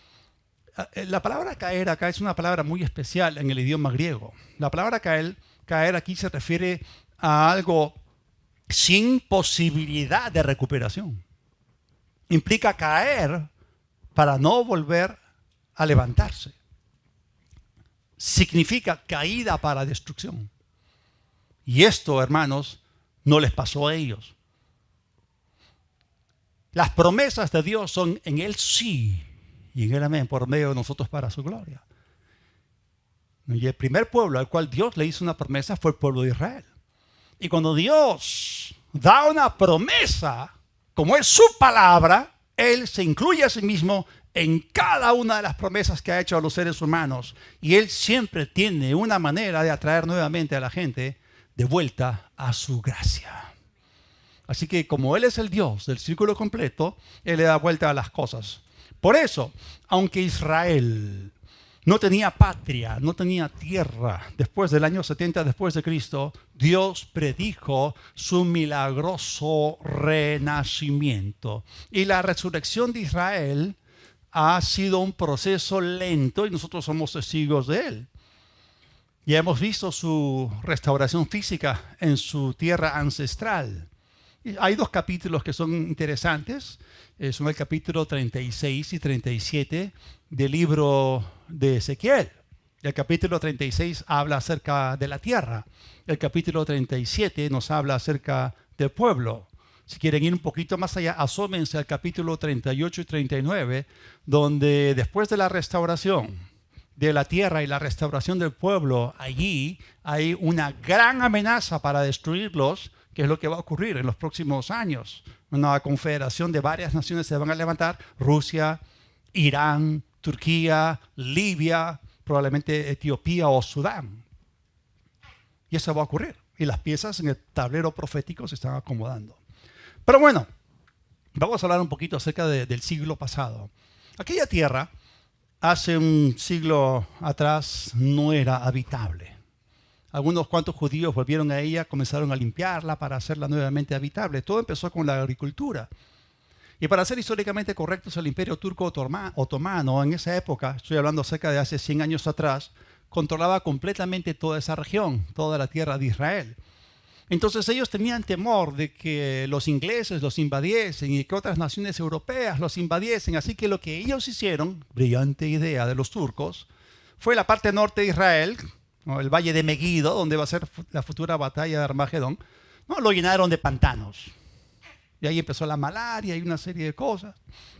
la palabra caer acá es una palabra muy especial en el idioma griego. La palabra caer aquí se refiere a algo sin posibilidad de recuperación. Implica caer para no volver a levantarse. Significa caída para destrucción. Y esto, hermanos, no les pasó a ellos. Las promesas de Dios son en Él sí y en Él amén, por medio de nosotros para su gloria. Y el primer pueblo al cual Dios le hizo una promesa fue el pueblo de Israel. Y cuando Dios da una promesa, como es su palabra, Él se incluye a sí mismo en cada una de las promesas que ha hecho a los seres humanos. Y Él siempre tiene una manera de atraer nuevamente a la gente de vuelta a su gracia. Así que como Él es el Dios del círculo completo, Él le da vuelta a las cosas. Por eso, aunque Israel no tenía patria, no tenía tierra, después del año 70 después de Cristo, Dios predijo su milagroso renacimiento. Y la resurrección de Israel ha sido un proceso lento y nosotros somos testigos de él. Ya hemos visto su restauración física en su tierra ancestral. Y hay 2 capítulos que son interesantes. Son el capítulo 36 y 37 del libro de Ezequiel. El capítulo 36 habla acerca de la tierra. El capítulo 37 nos habla acerca del pueblo. Si quieren ir un poquito más allá, asómense al capítulo 38 y 39, donde después de la restauración de la tierra y la restauración del pueblo, allí hay una gran amenaza para destruirlos, que es lo que va a ocurrir en los próximos años. Una confederación de varias naciones se van a levantar: Rusia, Irán, Turquía, Libia, probablemente Etiopía o Sudán. Y eso va a ocurrir. Y las piezas en el tablero profético se están acomodando. Pero bueno, vamos a hablar un poquito acerca del siglo pasado. Aquella tierra, hace un siglo atrás, no era habitable. Algunos cuantos judíos volvieron a ella, comenzaron a limpiarla para hacerla nuevamente habitable. Todo empezó con la agricultura. Y para ser históricamente correctos, el Imperio Turco Otomano, en esa época, estoy hablando cerca de hace 100 años atrás, controlaba completamente toda esa región, toda la tierra de Israel. Entonces ellos tenían temor de que los ingleses los invadiesen y que otras naciones europeas los invadiesen. Así que lo que ellos hicieron, brillante idea de los turcos, fue la parte norte de Israel, ¿no?, el valle de Meguido, donde va a ser la futura batalla de Armagedón, ¿no?, lo llenaron de pantanos. Y ahí empezó la malaria y una serie de cosas.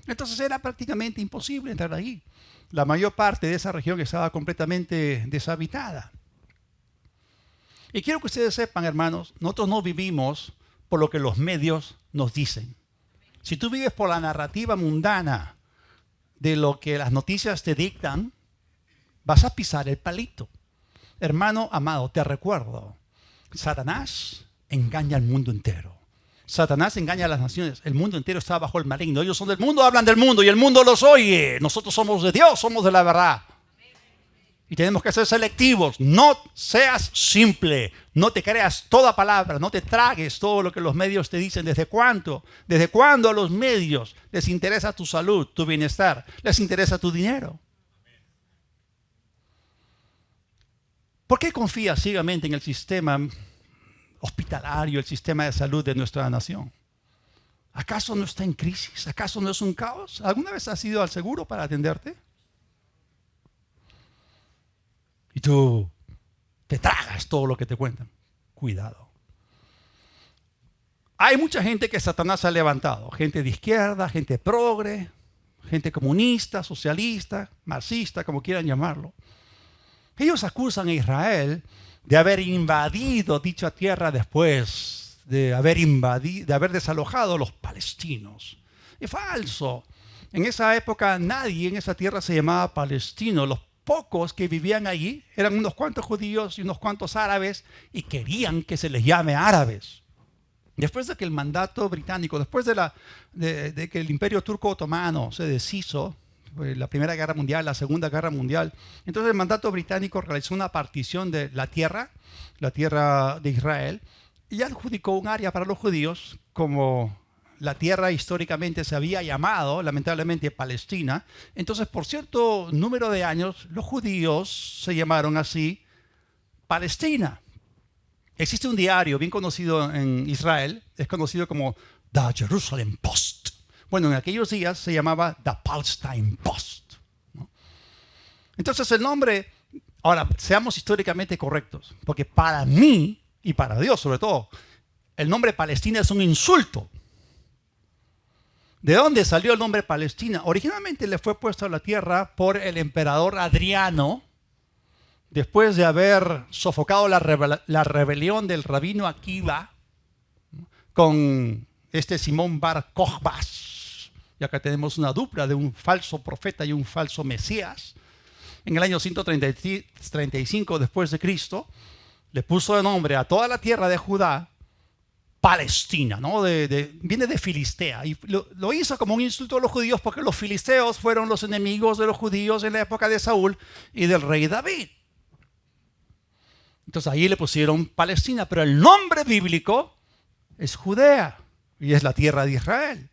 Entonces era prácticamente imposible entrar ahí. La mayor parte de esa región estaba completamente deshabitada. Y quiero que ustedes sepan, hermanos, nosotros no vivimos por lo que los medios nos dicen. Si tú vives por la narrativa mundana de lo que las noticias te dictan, vas a pisar el palito. Hermano amado, te recuerdo, Satanás engaña al mundo entero. Satanás engaña a las naciones. El mundo entero está bajo el maligno. Ellos son del mundo, hablan del mundo y el mundo los oye. Nosotros somos de Dios, somos de la verdad. Y tenemos que ser selectivos. No seas simple. No te creas toda palabra. No te tragues todo lo que los medios te dicen. ¿Desde cuándo? ¿Desde cuándo a los medios les interesa tu salud, tu bienestar? ¿Les interesa tu dinero? ¿Por qué confías ciegamente en el sistema hospitalario, el sistema de salud de nuestra nación? ¿Acaso no está en crisis? ¿Acaso no es un caos? ¿Alguna vez has ido al seguro para atenderte? Y tú te tragas todo lo que te cuentan. Cuidado. Hay mucha gente que Satanás ha levantado. Gente de izquierda, gente progre, gente comunista, socialista, marxista, como quieran llamarlo. Ellos acusan a Israel de haber invadido dicha tierra después de haber desalojado a los palestinos. Es falso. En esa época nadie en esa tierra se llamaba palestino. Los pocos que vivían allí eran unos cuantos judíos y unos cuantos árabes y querían que se les llame árabes. Después de que el mandato británico, después de que el imperio turco otomano se deshizo, la Primera Guerra Mundial, la Segunda Guerra Mundial, entonces el mandato británico realizó una partición de la tierra de Israel, y adjudicó un área para los judíos, como la tierra históricamente se había llamado, lamentablemente, Palestina. Entonces, por cierto número de años, los judíos se llamaron así Palestina. Existe un diario bien conocido en Israel, es conocido como The Jerusalem Post. Bueno, en aquellos días se llamaba The Palestine Post, ¿no? Entonces el nombre, ahora, seamos históricamente correctos, porque para mí, y para Dios sobre todo, el nombre Palestina es un insulto. ¿De dónde salió el nombre Palestina? Originalmente le fue puesto a la tierra por el emperador Adriano, después de haber sofocado la rebelión del rabino Akiva con Simón Bar Kokhbas. Y acá tenemos una dupla de un falso profeta y un falso Mesías. En el año 135 después de Cristo, le puso de nombre a toda la tierra de Judá Palestina, ¿no? Viene de Filistea, y lo hizo como un insulto a los judíos, porque los filisteos fueron los enemigos de los judíos en la época de Saúl y del rey David. Entonces ahí le pusieron Palestina, pero el nombre bíblico es Judea y es la tierra de Israel.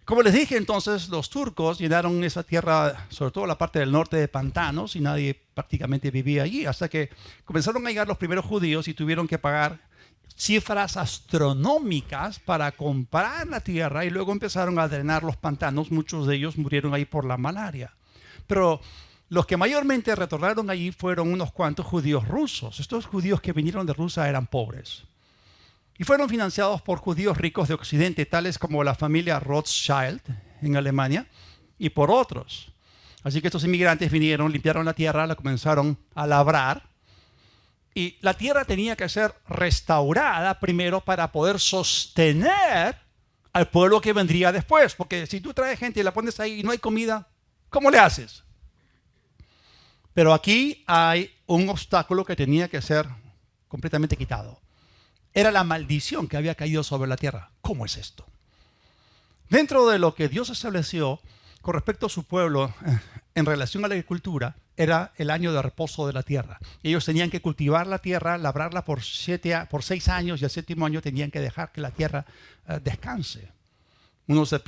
Como les dije, entonces los turcos llenaron esa tierra, sobre todo la parte del norte, de pantanos, y nadie prácticamente vivía allí, hasta que comenzaron a llegar los primeros judíos y tuvieron que pagar cifras astronómicas para comprar la tierra, y luego empezaron a drenar los pantanos. Muchos de ellos murieron ahí por la malaria. Pero los que mayormente retornaron allí fueron unos cuantos judíos rusos. Estos judíos que vinieron de Rusia eran pobres y fueron financiados por judíos ricos de Occidente, tales como la familia Rothschild en Alemania, y por otros. Así que estos inmigrantes vinieron, limpiaron la tierra, la comenzaron a labrar, y la tierra tenía que ser restaurada primero para poder sostener al pueblo que vendría después. Porque si tú traes gente y la pones ahí y no hay comida, ¿cómo le haces? Pero aquí hay un obstáculo que tenía que ser completamente quitado. Era la maldición que había caído sobre la tierra. ¿Cómo es esto? Dentro de lo que Dios estableció con respecto a su pueblo en relación a la agricultura, era el año de reposo de la tierra. Ellos tenían que cultivar la tierra, labrarla por 6 años, y al 7º año tenían que dejar que la tierra descanse. Uno se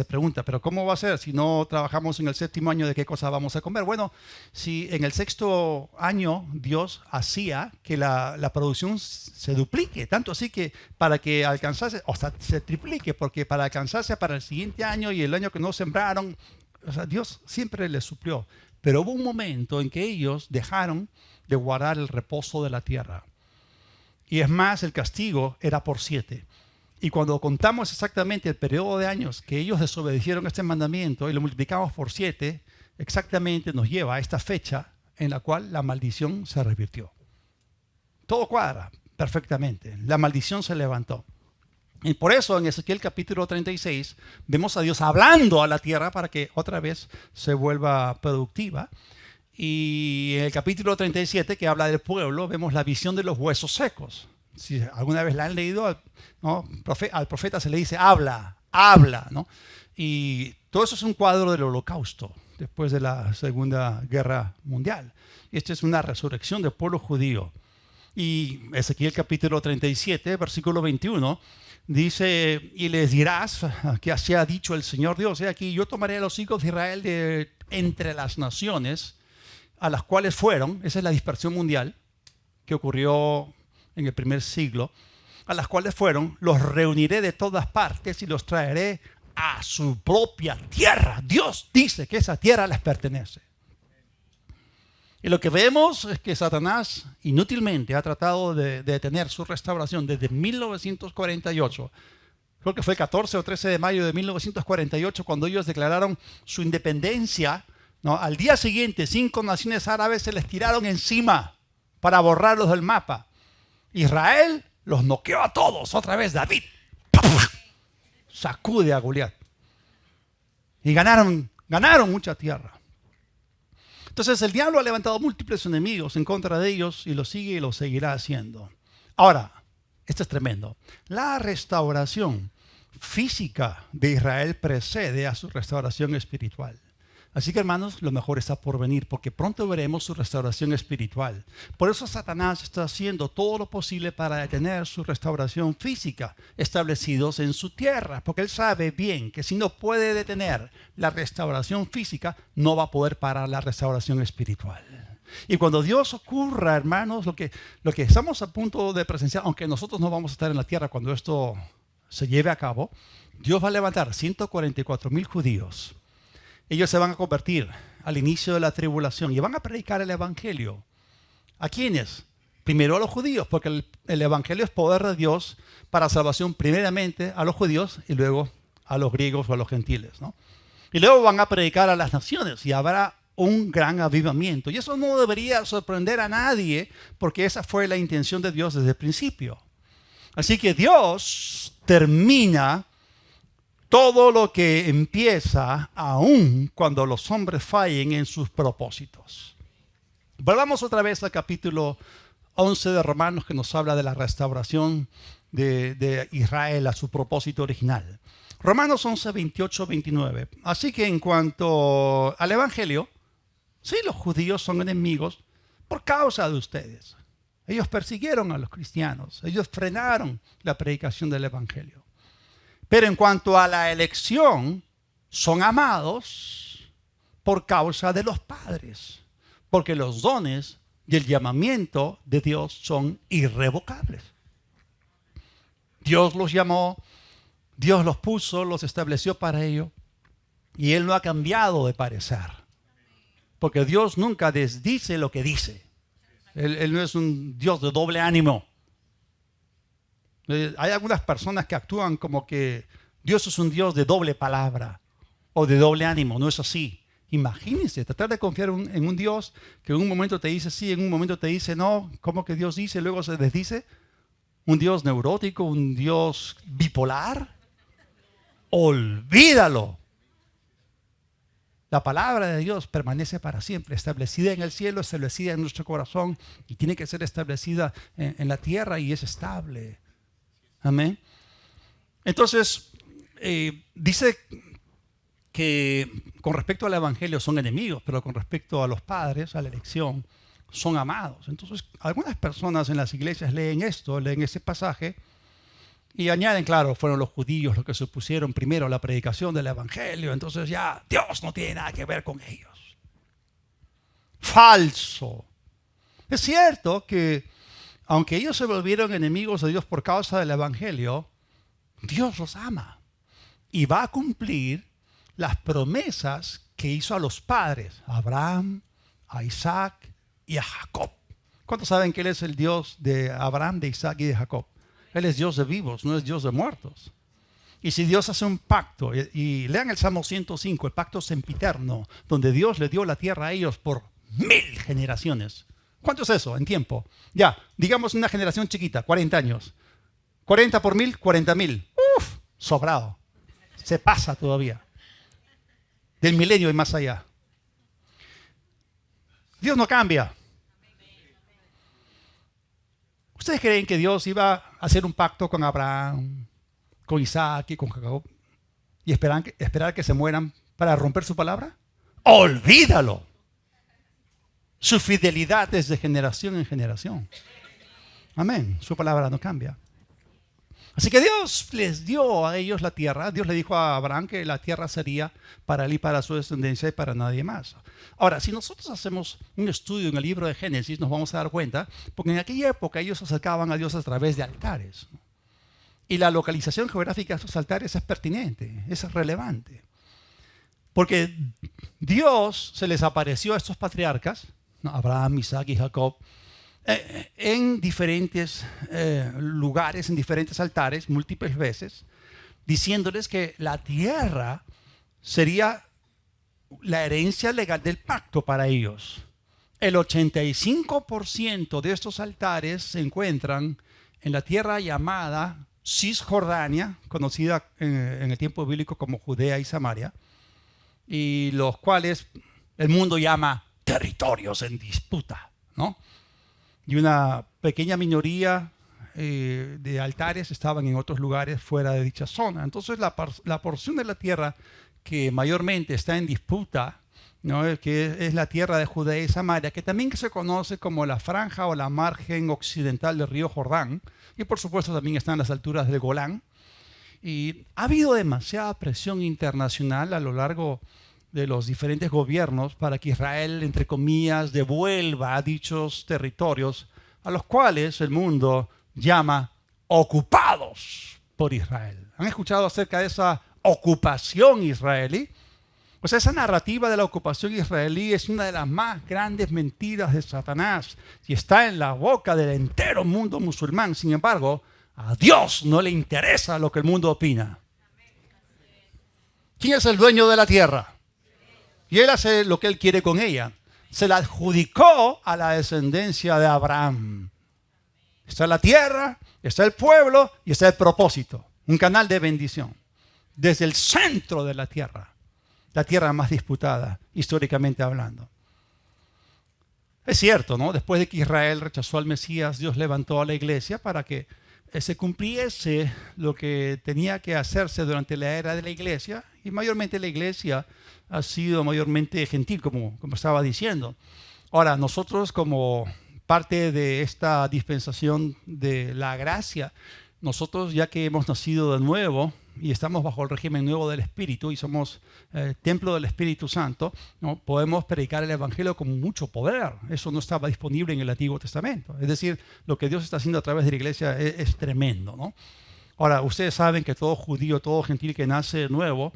pregunta, ¿pero cómo va a ser si no trabajamos en el 7º año? ¿De qué cosa vamos a comer? Bueno, si en el 6º año Dios hacía que la producción se duplique, tanto así que para que alcanzase, o sea, se triplique, porque para alcanzarse para el siguiente año y el año que no sembraron, o sea, Dios siempre les suplió. Pero hubo un momento en que ellos dejaron de guardar el reposo de la tierra. Y es más, el castigo era por 7. Y cuando contamos exactamente el periodo de años que ellos desobedecieron este mandamiento y lo multiplicamos por 7, exactamente nos lleva a esta fecha en la cual la maldición se revirtió. Todo cuadra perfectamente. La maldición se levantó. Y por eso en Ezequiel capítulo 36 vemos a Dios hablando a la tierra para que otra vez se vuelva productiva. Y en el capítulo 37, que habla del pueblo, vemos la visión de los huesos secos. Si alguna vez la han leído, ¿no? Al profeta se le dice, habla, ¿no? Y todo eso es un cuadro del Holocausto, después de la Segunda Guerra Mundial. Esta es una resurrección del pueblo judío. Y Ezequiel capítulo 37, versículo 21, dice, y les dirás que así ha dicho el Señor Dios. Aquí yo tomaré a los hijos de Israel de entre las naciones a las cuales fueron. Esa es la dispersión mundial que ocurrió en el primer siglo. a las cuales fueron, los reuniré de todas partes y los traeré a su propia tierra. Dios dice que esa tierra les pertenece. Y lo que vemos es que Satanás inútilmente ha tratado de detener su restauración desde 1948. Creo que fue el 14 o 13 de mayo de 1948 cuando ellos declararon su independencia, ¿no? Al día siguiente, 5 naciones árabes se les tiraron encima para borrarlos del mapa. Israel los noqueó a todos. Otra vez David sacude a Goliat. Y ganaron mucha tierra. Entonces el diablo ha levantado múltiples enemigos en contra de ellos y lo sigue y lo seguirá haciendo. Ahora, esto es tremendo. La restauración física de Israel precede a su restauración espiritual. Así que, hermanos, lo mejor está por venir, porque pronto veremos su restauración espiritual. Por eso Satanás está haciendo todo lo posible para detener su restauración física, establecidos en su tierra, porque él sabe bien que si no puede detener la restauración física, no va a poder parar la restauración espiritual. Y cuando Dios ocurra, hermanos, lo que estamos a punto de presenciar, aunque nosotros no vamos a estar en la tierra cuando esto se lleve a cabo, Dios va a levantar 144,000 judíos. Ellos se van a convertir al inicio de la tribulación y van a predicar el evangelio. ¿A quiénes? Primero a los judíos, porque el evangelio es poder de Dios para salvación primeramente a los judíos y luego a los griegos o a los gentiles, ¿no? Y luego van a predicar a las naciones y habrá un gran avivamiento. Y eso no debería sorprender a nadie porque esa fue la intención de Dios desde el principio. Así que Dios termina todo lo que empieza aún cuando los hombres fallen en sus propósitos. Volvamos otra vez al capítulo 11 de Romanos que nos habla de la restauración de Israel a su propósito original. Romanos 11, 28, 29. Así que en cuanto al evangelio, sí, los judíos son enemigos por causa de ustedes. Ellos persiguieron a los cristianos. Ellos frenaron la predicación del evangelio. Pero en cuanto a la elección, son amados por causa de los padres, porque los dones y el llamamiento de Dios son irrevocables. Dios los llamó, Dios los puso, los estableció para ello, y Él no ha cambiado de parecer, porque Dios nunca desdice lo que dice. Él no es un Dios de doble ánimo. Hay algunas personas que actúan como que Dios es un Dios de doble palabra o de doble ánimo. No es así. Imagínense, tratar de confiar en un Dios que en un momento te dice sí, en un momento te dice no. ¿Cómo que Dios dice y luego se desdice? ¿Un Dios neurótico? ¿Un Dios bipolar? Olvídalo. La palabra de Dios permanece para siempre, establecida en el cielo, establecida en nuestro corazón y tiene que ser establecida en la tierra y es estable. Amén. Entonces, dice que con respecto al evangelio son enemigos, pero con respecto a los padres, a la elección, son amados. Entonces, algunas personas en las iglesias leen ese pasaje y añaden, claro, fueron los judíos los que se opusieron primero a la predicación del evangelio, entonces ya Dios no tiene nada que ver con ellos. Falso. Es cierto que aunque ellos se volvieron enemigos de Dios por causa del evangelio, Dios los ama y va a cumplir las promesas que hizo a los padres, a Abraham, a Isaac y a Jacob. ¿Cuántos saben que Él es el Dios de Abraham, de Isaac y de Jacob? Él es Dios de vivos, no es Dios de muertos. Y si Dios hace un pacto, y lean el Salmo 105, el pacto sempiterno, donde Dios le dio la tierra a ellos por 1000 generaciones. ¿Cuánto es eso en tiempo? Ya, digamos una generación chiquita, 40 años. 40 por 1000, 40,000. Uf, sobrado. Se pasa todavía. Del milenio y más allá. Dios no cambia. ¿Ustedes creen que Dios iba a hacer un pacto con Abraham, con Isaac y con Jacob y esperar que se mueran para romper su palabra? ¡Olvídalo! Su fidelidad es de generación en generación. Amén. Su palabra no cambia. Así que Dios les dio a ellos la tierra. Dios le dijo a Abraham que la tierra sería para él y para su descendencia y para nadie más. Ahora, si nosotros hacemos un estudio en el libro de Génesis, nos vamos a dar cuenta, porque en aquella época ellos se acercaban a Dios a través de altares. Y la localización geográfica de estos altares es pertinente, es relevante. Porque Dios se les apareció a estos patriarcas, ¿no? Abraham, Isaac y Jacob, en diferentes lugares, en diferentes altares, múltiples veces, diciéndoles que la tierra sería la herencia legal del pacto para ellos. El 85% de estos altares se encuentran en la tierra llamada Cisjordania, conocida en el tiempo bíblico como Judea y Samaria, y los cuales el mundo llama territorios en disputa, ¿no? Y una pequeña minoría de altares estaban en otros lugares fuera de dicha zona. Entonces la porción de la tierra que mayormente está en disputa, ¿no? Que es la tierra de Judea y Samaria, que también se conoce como la franja o la margen occidental del río Jordán, y por supuesto también está en las alturas del Golán. Y ha habido demasiada presión internacional a lo largo de los diferentes gobiernos para que Israel, entre comillas, devuelva dichos territorios a los cuales el mundo llama ocupados por Israel. ¿Han escuchado acerca de esa ocupación israelí? O sea, esa narrativa de la ocupación israelí es una de las más grandes mentiras de Satanás y está en la boca del entero mundo musulmán. Sin embargo, a Dios no le interesa lo que el mundo opina. ¿Quién es el dueño de la tierra? Y él hace lo que él quiere con ella. Se la adjudicó a la descendencia de Abraham. Está la tierra, está el pueblo y está el propósito. Un canal de bendición. Desde el centro de la tierra más disputada, históricamente hablando. Es cierto, ¿no? Después de que Israel rechazó al Mesías, Dios levantó a la iglesia para que se cumpliese lo que tenía que hacerse durante la era de la iglesia, y mayormente la iglesia ha sido mayormente gentil, como estaba diciendo. Ahora, nosotros como parte de esta dispensación de la gracia, nosotros ya que hemos nacido de nuevo y estamos bajo el régimen nuevo del Espíritu y somos templo del Espíritu Santo, ¿no? Podemos predicar el Evangelio con mucho poder. Eso no estaba disponible en el Antiguo Testamento. Es decir, lo que Dios está haciendo a través de la iglesia es tremendo, ¿no? Ahora, ustedes saben que todo judío, todo gentil que nace de nuevo,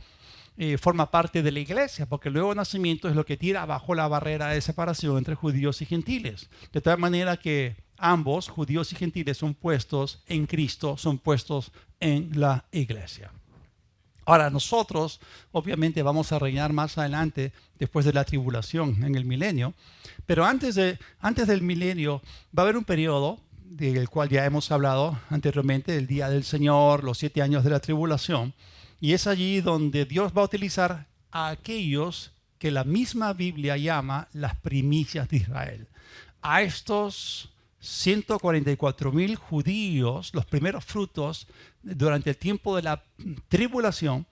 forma parte de la iglesia, porque el nuevo nacimiento es lo que tira abajo la barrera de separación entre judíos y gentiles. De tal manera que ambos, judíos y gentiles, son puestos en Cristo, son puestos en la iglesia. Ahora, nosotros obviamente vamos a reinar más adelante después de la tribulación en el milenio, pero antes del milenio va a haber un periodo del cual ya hemos hablado anteriormente, el día del Señor, los 7 años de la tribulación, y es allí donde Dios va a utilizar a aquellos que la misma Biblia llama las primicias de Israel. A estos 144,000 judíos, los primeros frutos durante el tiempo de la tribulación,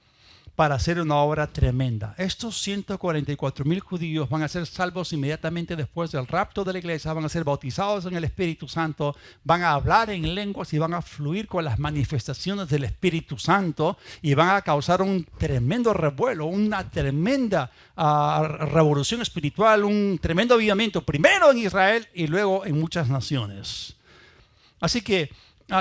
para hacer una obra tremenda. Estos 144,000 judíos van a ser salvos inmediatamente después del rapto de la iglesia, van a ser bautizados en el Espíritu Santo, van a hablar en lenguas y van a fluir con las manifestaciones del Espíritu Santo y van a causar un tremendo revuelo, una tremenda revolución espiritual, un tremendo avivamiento, primero en Israel y luego en muchas naciones. Así que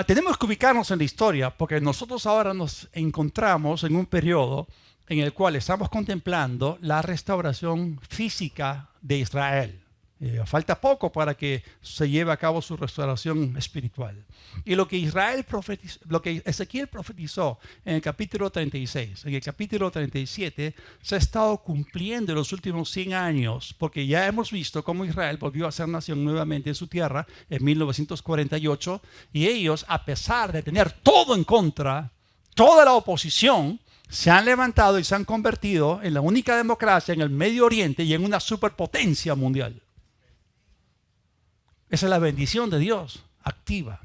tenemos que ubicarnos en la historia, porque nosotros ahora nos encontramos en un periodo en el cual estamos contemplando la restauración física de Israel. Falta poco para que se lleve a cabo su restauración espiritual. Y lo que Ezequiel profetizó en el capítulo 36, en el capítulo 37, se ha estado cumpliendo en los últimos 100 años, porque ya hemos visto cómo Israel volvió a ser nación nuevamente en su tierra en 1948, y ellos, a pesar de tener todo en contra, toda la oposición, se han levantado y se han convertido en la única democracia en el Medio Oriente y en una superpotencia mundial. Esa es la bendición de Dios activa.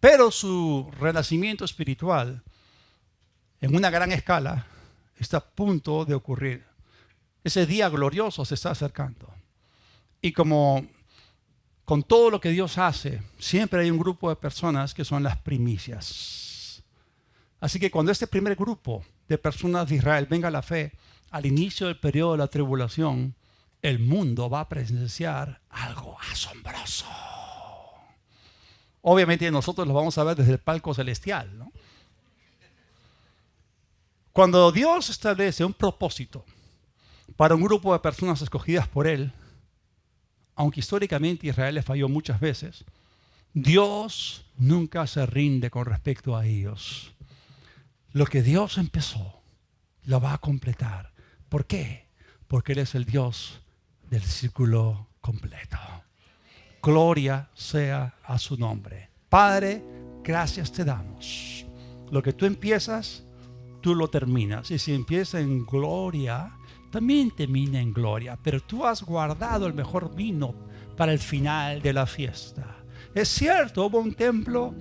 Pero su renacimiento espiritual, en una gran escala, está a punto de ocurrir. Ese día glorioso se está acercando. Y como con todo lo que Dios hace, siempre hay un grupo de personas que son las primicias. Así que cuando este primer grupo de personas de Israel venga a la fe, al inicio del periodo de la tribulación, el mundo va a presenciar algo asombroso. Obviamente nosotros los vamos a ver desde el palco celestial, ¿no? Cuando Dios establece un propósito para un grupo de personas escogidas por Él, aunque históricamente Israel le falló muchas veces, Dios nunca se rinde con respecto a ellos. Lo que Dios empezó, lo va a completar. ¿Por qué? Porque Él es el Dios del círculo completo. Gloria sea a su nombre. Padre, gracias te damos. Lo que tú empiezas, tú lo terminas. Y si empieza en gloria, también termina en gloria. Pero tú has guardado el mejor vino para el final de la fiesta. Es cierto, hubo un templo.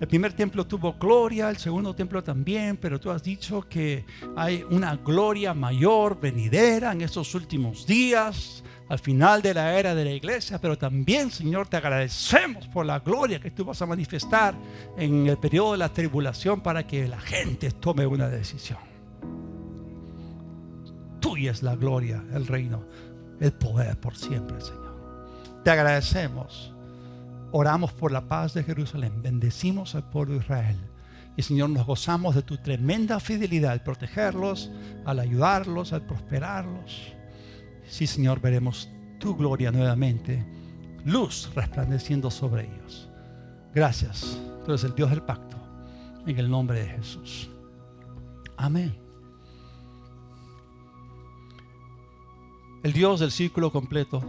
El primer templo tuvo gloria, el segundo templo también, pero tú has dicho que hay una gloria mayor venidera en estos últimos días, al final de la era de la iglesia. Pero también, Señor, te agradecemos por la gloria que tú vas a manifestar en el periodo de la tribulación para que la gente tome una decisión. Tuya es la gloria, el reino, el poder por siempre, Señor. Te agradecemos. Oramos por la paz de Jerusalén, bendecimos al pueblo de Israel y, Señor, nos gozamos de tu tremenda fidelidad al protegerlos, al ayudarlos, al prosperarlos. Sí, Señor, veremos tu gloria nuevamente, luz resplandeciendo sobre ellos. Gracias, tú eres el Dios del pacto, en el nombre de Jesús. Amén. El Dios del círculo completo,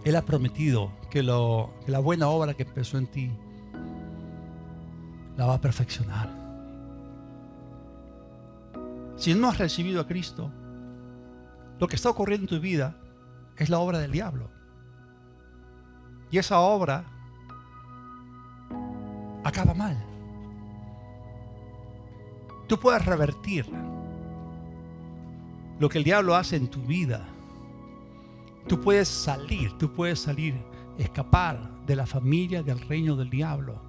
Él ha prometido que la buena obra que empezó en ti la va a perfeccionar. Si no has recibido a Cristo, lo que está ocurriendo en tu vida es la obra del diablo. Y esa obra acaba mal. Tú puedes revertir lo que el diablo hace en tu vida. Tú puedes salir, escapar de la familia, del reino del diablo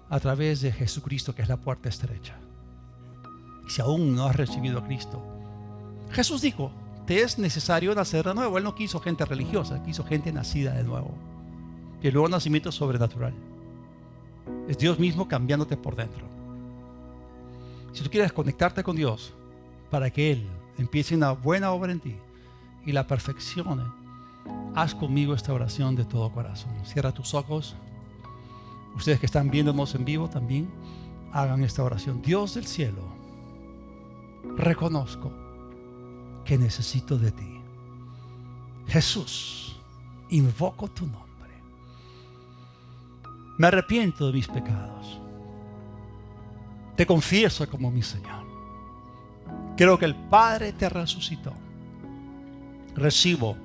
a través de Jesucristo, que es la puerta estrecha. Si aún no has recibido a Cristo, Jesús dijo, te es necesario nacer de nuevo. Él no quiso gente religiosa, quiso gente nacida de nuevo. Y el nuevo nacimiento es sobrenatural. Es Dios mismo cambiándote por dentro. Si tú quieres conectarte con Dios para que Él empiece una buena obra en ti y la perfeccione, haz conmigo esta oración de todo corazón. Cierra tus ojos. Ustedes que están viéndonos en vivo también, hagan esta oración. Dios del cielo, reconozco que necesito de ti. Jesús, invoco tu nombre. Me arrepiento de mis pecados. Te confieso como mi Señor. Creo que el Padre te resucitó. Recibo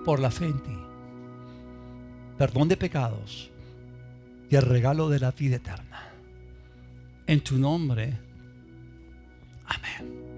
por la fe en ti perdón de pecados y el regalo de la vida eterna. En tu nombre, amén.